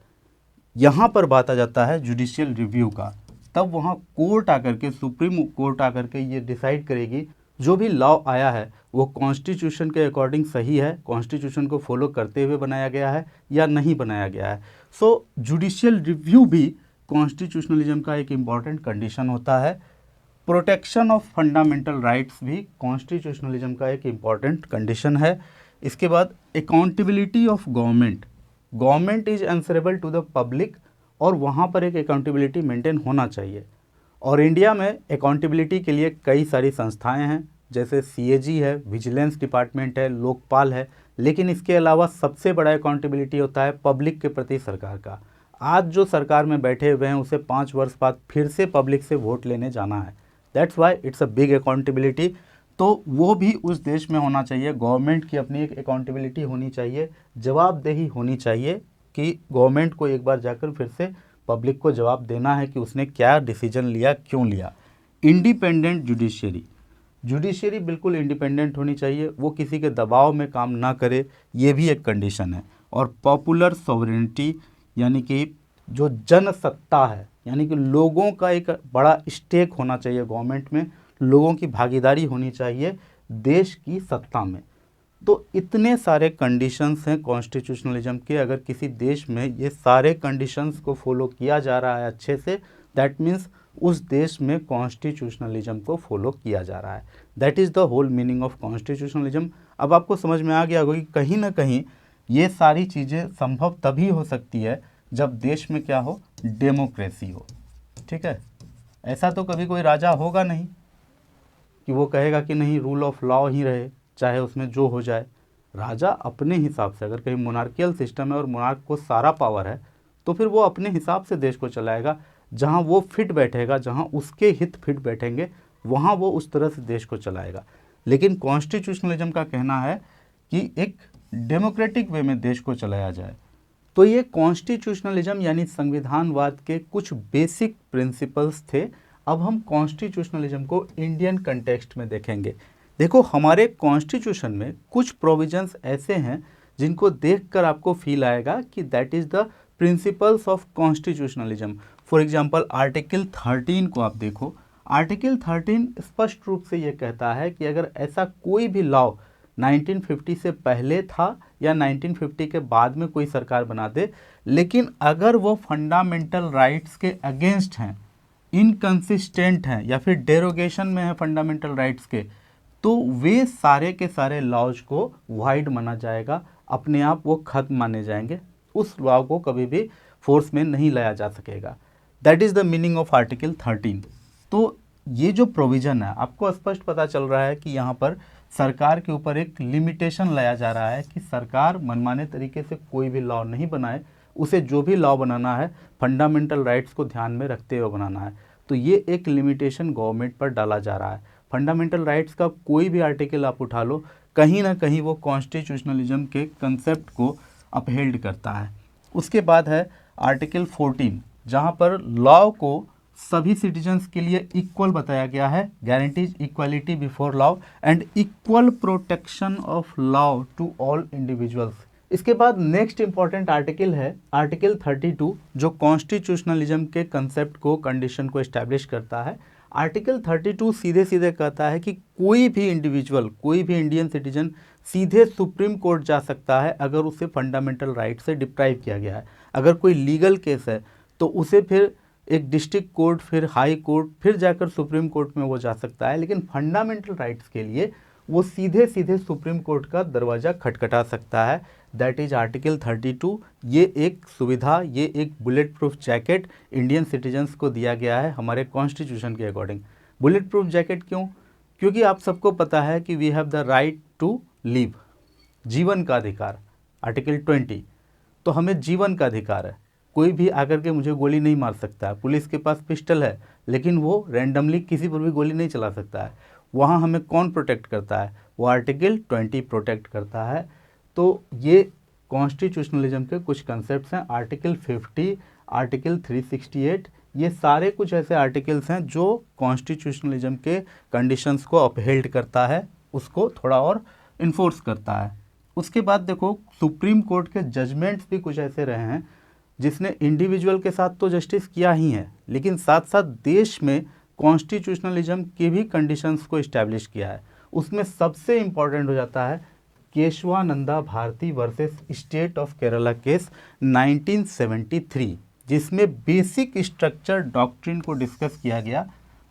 यहाँ पर बात आ जाता है जुडिशियल रिव्यू का। तब वहाँ कोर्ट आकर के, सुप्रीम कोर्ट आकर के ये डिसाइड करेगी जो भी लॉ आया है वो कॉन्स्टिट्यूशन के अकॉर्डिंग सही है, कॉन्स्टिट्यूशन को फॉलो करते हुए बनाया गया है या नहीं बनाया गया है। सो जुडिशियल रिव्यू भी कॉन्स्टिट्यूशनलिज्म का एक इम्पॉर्टेंट कंडीशन होता है। प्रोटेक्शन ऑफ फंडामेंटल राइट्स भी कॉन्स्टिट्यूशनलिज्म का एक इम्पॉर्टेंट कंडीशन है। इसके बाद accountability of government. Government is answerable to the public, और वहाँ पर एक अकाउंटेबिलिटी मेंटेन होना चाहिए। और इंडिया में अकाउंटेबिलिटी के लिए कई सारी संस्थाएं हैं, जैसे CAG है, विजिलेंस डिपार्टमेंट है, लोकपाल है, लेकिन इसके अलावा सबसे बड़ा अकाउंटेबिलिटी होता है पब्लिक के प्रति सरकार का। आज जो सरकार में बैठे हुए हैं उसे 5 वर्ष बाद फिर से पब्लिक से वोट लेने जाना है। That's why it's a big accountability. तो वो भी उस देश में होना चाहिए। गवर्नमेंट की अपनी एक अकाउंटेबिलिटी होनी चाहिए, जवाबदेही होनी चाहिए कि गवर्नमेंट को एक बार जाकर फिर से पब्लिक को जवाब देना है कि उसने क्या डिसीजन लिया, क्यों लिया। Independent judiciary. जुडिशरी बिल्कुल इंडिपेंडेंट होनी चाहिए, वो किसी के दबाव में काम ना करे, ये भी एक कंडीशन है। और पॉपुलर सॉवरेनिटी, यानी कि जो जनसत्ता है, यानी कि लोगों का एक बड़ा स्टेक होना चाहिए गवर्नमेंट में, लोगों की भागीदारी होनी चाहिए देश की सत्ता में। तो इतने सारे कंडीशंस हैं कॉन्स्टिट्यूशनलिज्म के। अगर किसी देश में ये सारे कंडीशंस को फॉलो किया जा रहा है अच्छे से, दैट मीन्स उस देश में कॉन्स्टिट्यूशनलिज्म को फॉलो किया जा रहा है। That is the whole meaning of constitutionalism. अब आपको समझ में आ गया होगा कि कहीं ना कहीं ये सारी चीज़ें संभव तभी हो सकती है जब देश में क्या हो, डेमोक्रेसी हो। ठीक है, ऐसा तो कभी कोई राजा होगा नहीं कि वो कहेगा कि नहीं रूल ऑफ लॉ ही रहे, चाहे उसमें जो हो जाए। राजा अपने हिसाब से, अगर कहीं मोनार्कियल सिस्टम है और मोनार्क को सारा पावर है, तो फिर वो अपने हिसाब से देश को चलाएगा। जहाँ वो फिट बैठेगा, जहाँ उसके हित फिट बैठेंगे, वहाँ वो उस तरह से देश को चलाएगा। लेकिन कॉन्स्टिट्यूशनलिज्म का कहना है कि एक डेमोक्रेटिक वे में देश को चलाया जाए। तो ये कॉन्स्टिट्यूशनलिज्म यानी संविधानवाद के कुछ बेसिक प्रिंसिपल्स थे। अब हम कॉन्स्टिट्यूशनलिज्म को इंडियन कंटेक्स्ट में देखेंगे। देखो, हमारे कॉन्स्टिट्यूशन में कुछ प्रोविजंस ऐसे हैं जिनको देखकर आपको फील आएगा कि that is the principles of constitutionalism. For example article 13 को आप देखो। आर्टिकल 13 स्पष्ट रूप से ये कहता है कि अगर ऐसा कोई भी लॉ 1950 से पहले था या 1950 के बाद में कोई सरकार बना दे, लेकिन अगर वो फंडामेंटल राइट्स के अगेंस्ट हैं, इनकंसिस्टेंट हैं, या फिर डेरोगेशन में है फंडामेंटल राइट्स के, तो वे सारे के सारे लॉज को वाइड माना जाएगा, अपने आप वो खत्म माने जाएंगे। उस लॉ को कभी भी फोर्स में नहीं लाया जा सकेगा। That is the meaning of article 13। तो ये जो प्रोविज़न है, आपको स्पष्ट पता चल रहा है कि यहाँ पर सरकार के ऊपर एक लिमिटेशन लाया जा रहा है कि सरकार मनमाने तरीके से कोई भी लॉ नहीं बनाए, उसे जो भी लॉ बनाना है फंडामेंटल राइट्स को ध्यान में रखते हुए बनाना है। तो ये एक लिमिटेशन गवर्नमेंट पर डाला जा रहा है। फंडामेंटल राइट्स का कोई भी आर्टिकल आप उठा लो, कहीं ना कहीं वो कॉन्स्टिट्यूशनलिज्म के कंसेप्ट को अपहेल्ड करता है। उसके बाद है आर्टिकल 14, जहाँ पर लॉ को सभी सिटीजन्स के लिए इक्वल बताया गया है, guarantees equality before law and equal protection of law to all individuals. इसके बाद नेक्स्ट इंपॉर्टेंट आर्टिकल है आर्टिकल 32, जो कॉन्स्टिट्यूशनलिज्म के कंसेप्ट को, कंडीशन को एस्टैब्लिश करता है। आर्टिकल 32 सीधे सीधे कहता है कि कोई भी इंडिविजुअल, कोई भी इंडियन सिटीजन सीधे सुप्रीम कोर्ट जा सकता है अगर उसे फंडामेंटल राइट से डिप्राइव किया गया है। अगर कोई लीगल केस है तो उसे फिर एक डिस्ट्रिक्ट कोर्ट, फिर हाई कोर्ट, फिर जाकर सुप्रीम कोर्ट में वो जा सकता है, लेकिन फंडामेंटल राइट्स के लिए वो सीधे सीधे सुप्रीम कोर्ट का दरवाज़ा खटखटा सकता है। That is article 32। ये एक सुविधा, ये एक bullet proof jacket Indian citizens को दिया गया है हमारे कॉन्स्टिट्यूशन के अकॉर्डिंग। बुलेट प्रूफ जैकेट क्यों? क्योंकि आप सबको पता है कि we have the right to live, जीवन का अधिकार, आर्टिकल 20। तो हमें जीवन का अधिकार है, कोई भी आकर के मुझे गोली नहीं मार सकता है। पुलिस के पास पिस्टल है लेकिन वो रैंडमली किसी पर भी गोली नहीं चला सकता है। वहाँ हमें कौन प्रोटेक्ट करता है? वो आर्टिकल 20 प्रोटेक्ट करता है। तो ये कॉन्स्टिट्यूशनलिज्म के कुछ कंसेप्ट्स हैं। आर्टिकल 50, आर्टिकल 368, ये सारे कुछ ऐसे आर्टिकल्स हैं जो कॉन्स्टिट्यूशनलिज्म के कंडीशंस को अपहेल्ड करता है, उसको थोड़ा और इन्फोर्स करता है। उसके बाद देखो, सुप्रीम कोर्ट के जजमेंट्स भी कुछ ऐसे रहे हैं जिसने इंडिविजुअल के साथ तो जस्टिस किया ही है, लेकिन साथ साथ देश में कॉन्स्टिट्यूशनलिज्म की भी कंडीशंस को इस्टेब्लिश किया है। उसमें सबसे इम्पॉर्टेंट हो जाता है Kesavananda Bharati versus state of Kerala case 1973, जिसमें बेसिक स्ट्रक्चर डॉक्ट्रिन को डिस्कस किया गया।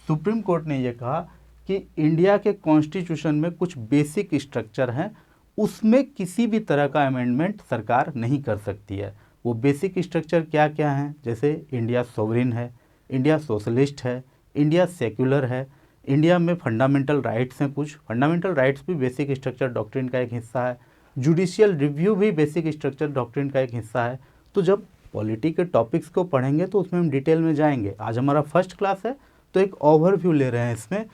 सुप्रीम कोर्ट ने यह कहा कि इंडिया के कॉन्स्टिट्यूशन में कुछ बेसिक स्ट्रक्चर हैं, उसमें किसी भी तरह का अमेंडमेंट सरकार नहीं कर सकती है। वो बेसिक स्ट्रक्चर क्या क्या हैं? जैसे इंडिया सोवरिन है, इंडिया सोशलिस्ट है, इंडिया सेक्युलर है, इंडिया में फंडामेंटल राइट्स हैं, कुछ फंडामेंटल राइट्स भी बेसिक स्ट्रक्चर डॉक्ट्रिन का एक हिस्सा है, जुडिशियल रिव्यू भी बेसिक स्ट्रक्चर डॉक्ट्रिन का एक हिस्सा है। तो जब पॉलिटी के टॉपिक्स को पढ़ेंगे तो उसमें हम डिटेल में जाएंगे। आज हमारा फर्स्ट क्लास है तो एक ओवरव्यू ले रहे हैं इसमें।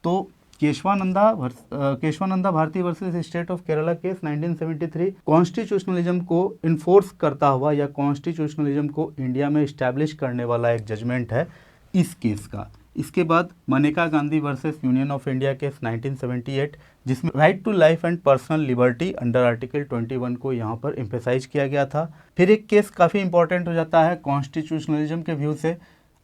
तो Kesavananda Bharati versus state of Kerala case 1973 constitutionalism को इन्फोर्स करता हुआ या कॉन्स्टिट्यूशनलिज्म को इंडिया में इस्टेब्लिश करने वाला एक जजमेंट है इस केस का। इसके बाद Maneka Gandhi versus union of India case 1978, जिसमें right to life and personal liberty under article 21 को यहाँ पर एम्फेसाइज किया गया था। फिर एक केस काफ़ी इंपॉर्टेंट हो जाता है कॉन्स्टिट्यूशनलिज्म के व्यू से,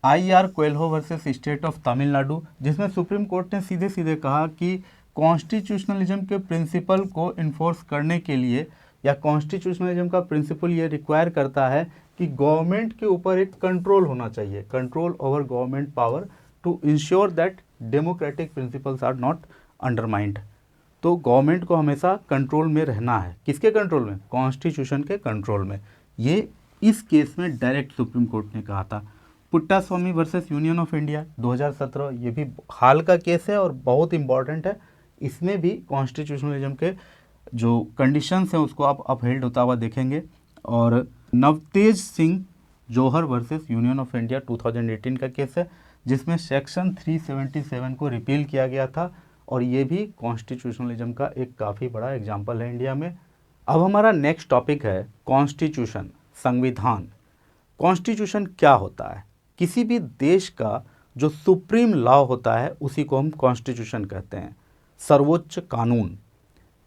IR Coelho versus state of Tamil Nadu, जिसमें सुप्रीम कोर्ट ने सीधे सीधे कहा कि कॉन्स्टिट्यूशनलिज्म के प्रिंसिपल को इन्फोर्स करने के लिए, या कॉन्स्टिट्यूशनलिज्म का प्रिंसिपल ये रिक्वायर करता है कि गवर्नमेंट के ऊपर एक कंट्रोल होना चाहिए, control over government power to ensure that democratic principles are not undermined. तो गवर्नमेंट को हमेशा कंट्रोल में रहना है। किसके कंट्रोल में? कॉन्स्टिट्यूशन के कंट्रोल में। ये इस केस में डायरेक्ट सुप्रीम कोर्ट ने कहा था। Puttaswamy versus union of India 2017, ये भी हाल का केस है और बहुत इंपॉर्टेंट है। इसमें भी कॉन्स्टिट्यूशनलिज्म के जो कंडीशंस हैं उसको आप अपहेल्ड होता हुआ देखेंगे। और नवतेज सिंह जौहर वर्सेस यूनियन ऑफ इंडिया 2018 का केस है, जिसमें सेक्शन 377 को रिपील किया गया था, और ये भी कॉन्स्टिट्यूशनलिज्म का एक काफ़ी बड़ा एग्जाम्पल है इंडिया में। अब हमारा नेक्स्ट टॉपिक है कॉन्स्टिट्यूशन, संविधान। कॉन्स्टिट्यूशन क्या होता है? किसी भी देश का जो सुप्रीम लॉ होता है उसी को हम कॉन्स्टिट्यूशन कहते हैं, सर्वोच्च कानून।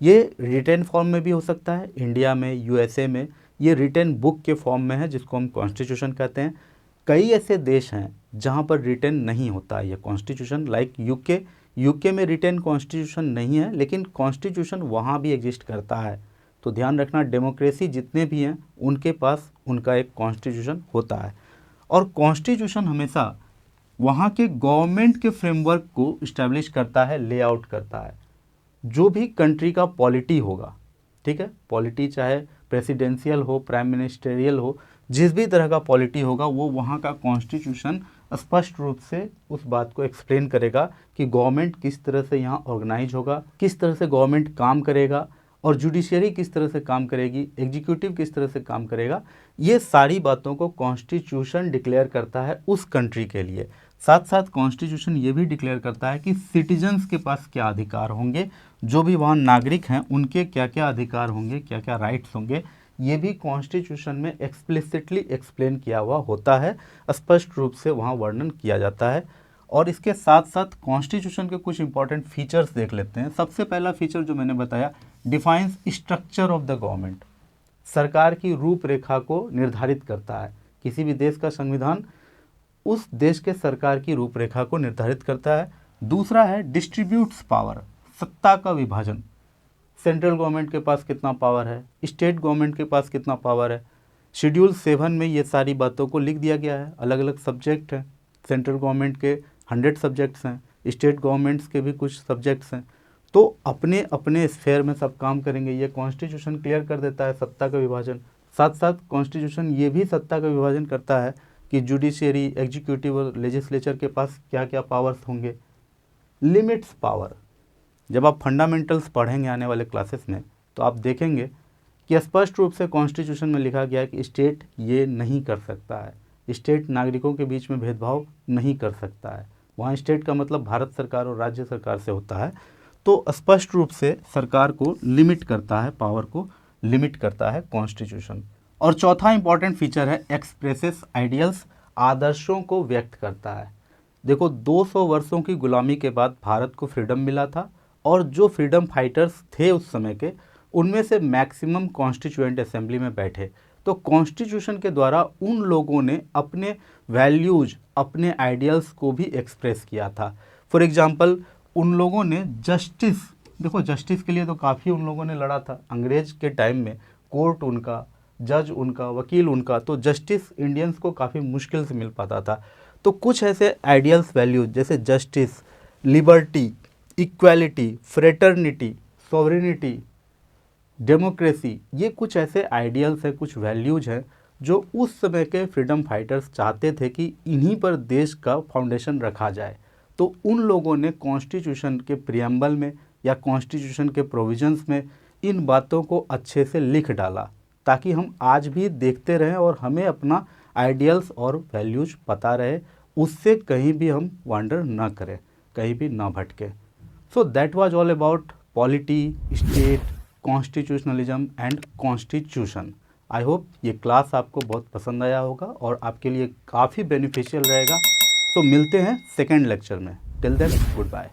ये रिटन फॉर्म में भी हो सकता है, इंडिया में, USA में ये रिटन बुक के फॉर्म में है जिसको हम कॉन्स्टिट्यूशन कहते हैं। कई ऐसे देश हैं जहाँ पर रिटन नहीं होता है ये कॉन्स्टिट्यूशन, लाइक यूके में रिटन कॉन्स्टिट्यूशन नहीं है, लेकिन कॉन्स्टिट्यूशन वहाँ भी एग्जिस्ट करता है। तो ध्यान रखना, डेमोक्रेसी जितने भी हैं उनके पास उनका एक कॉन्स्टिट्यूशन होता है, और कॉन्स्टिट्यूशन हमेशा वहाँ के गवर्नमेंट के फ्रेमवर्क को इस्टेब्लिश करता है, लेआउट करता है। जो भी कंट्री का पॉलिटी होगा, ठीक है, पॉलिटी चाहे प्रेसिडेंशियल हो, प्राइम मिनिस्टेरियल हो, जिस भी तरह का पॉलिटी होगा वो वहाँ का कॉन्स्टिट्यूशन स्पष्ट रूप से उस बात को एक्सप्लेन करेगा कि गवर्नमेंट किस तरह से यहाँ ऑर्गेनाइज होगा, किस तरह से गवर्नमेंट काम करेगा, और जुडिशरी किस तरह से काम करेगी, एग्जीक्यूटिव किस तरह से काम करेगा। ये सारी बातों को कॉन्स्टिट्यूशन डिक्लेयर करता है उस कंट्री के लिए। साथ साथ कॉन्स्टिट्यूशन ये भी डिक्लेयर करता है कि सिटीजन्स के पास क्या अधिकार होंगे, जो भी वहाँ नागरिक हैं उनके क्या क्या अधिकार होंगे, क्या क्या राइट्स होंगे, ये भी कॉन्स्टिट्यूशन में एक्सप्लिसिटली एक्सप्लेन किया हुआ होता है, स्पष्ट रूप से वहाँ वर्णन किया जाता है। और इसके साथ साथ कॉन्स्टिट्यूशन के कुछ इंपॉर्टेंट फीचर्स देख लेते हैं। सबसे पहला फीचर जो मैंने बताया, defines structure of the government, सरकार की रूपरेखा को निर्धारित करता है। किसी भी देश का संविधान उस देश के सरकार की रूपरेखा को निर्धारित करता है। दूसरा है डिस्ट्रीब्यूट्स पावर, सत्ता का विभाजन। सेंट्रल गवर्नमेंट के पास कितना पावर है, स्टेट गवर्नमेंट के पास कितना पावर है। शेड्यूल 7 में ये सारी बातों को लिख दिया गया है। अलग अलग सब्जेक्ट हैं, सेंट्रल गवर्नमेंट के 100 सब्जेक्ट्स हैं, स्टेट गवर्नमेंट्स के भी कुछ सब्जेक्ट्स हैं। तो अपने अपने स्फेयर में सब काम करेंगे, ये कॉन्स्टिट्यूशन क्लियर कर देता है सत्ता का विभाजन। साथ साथ कॉन्स्टिट्यूशन ये भी सत्ता का विभाजन करता है कि जुडिशियरी, एग्जीक्यूटिव और लेजिस्लेचर के पास क्या क्या पावर्स होंगे। लिमिट्स पावर, जब आप फंडामेंटल्स पढ़ेंगे आने वाले क्लासेस में तो आप देखेंगे कि स्पष्ट रूप से कॉन्स्टिट्यूशन में लिखा गया है कि स्टेट ये नहीं कर सकता है, स्टेट नागरिकों के बीच में भेदभाव नहीं कर सकता है। वहाँ स्टेट का मतलब भारत सरकार और राज्य सरकार से होता है। तो स्पष्ट रूप से सरकार को लिमिट करता है, पावर को लिमिट करता है कॉन्स्टिट्यूशन। और चौथा इंपॉर्टेंट फीचर है एक्सप्रेसेस आइडियल्स, आदर्शों को व्यक्त करता है। देखो 200 वर्षों की गुलामी के बाद भारत को फ्रीडम मिला था और जो फ्रीडम फाइटर्स थे उस समय के, उनमें से मैक्सिमम कॉन्स्टिट्यूएंट असेंबली में बैठे। तो कॉन्स्टिट्यूशन के द्वारा उन लोगों ने अपने वैल्यूज, अपने आइडियल्स को भी एक्सप्रेस किया था। फॉर एग्जांपल उन लोगों ने जस्टिस, देखो जस्टिस के लिए तो काफ़ी उन लोगों ने लड़ा था। अंग्रेज के टाइम में कोर्ट उनका, जज उनका, वकील उनका, तो जस्टिस इंडियंस को काफ़ी मुश्किल से मिल पाता था। तो कुछ ऐसे आइडियल्स वैल्यूज जैसे justice, liberty, equality, fraternity, sovereignty, democracy, ये कुछ ऐसे आइडियल्स हैं, कुछ वैल्यूज हैं जो उस समय के फ्रीडम फाइटर्स चाहते थे कि इन्हीं पर देश का फाउंडेशन रखा जाए। तो उन लोगों ने कॉन्स्टिट्यूशन के प्रियम्बल में या कॉन्स्टिट्यूशन के प्रोविजंस में इन बातों को अच्छे से लिख डाला ताकि हम आज भी देखते रहें और हमें अपना आइडियल्स और वैल्यूज पता रहे, उससे कहीं भी हम वांडर ना करें, कहीं भी ना भटके। So that was all about polity, state, constitutionalism and constitution. I hope ये क्लास आपको बहुत पसंद आया होगा और आपके लिए काफ़ी बेनिफिशियल रहेगा। तो मिलते हैं सेकेंड लेक्चर में। Till then good bye.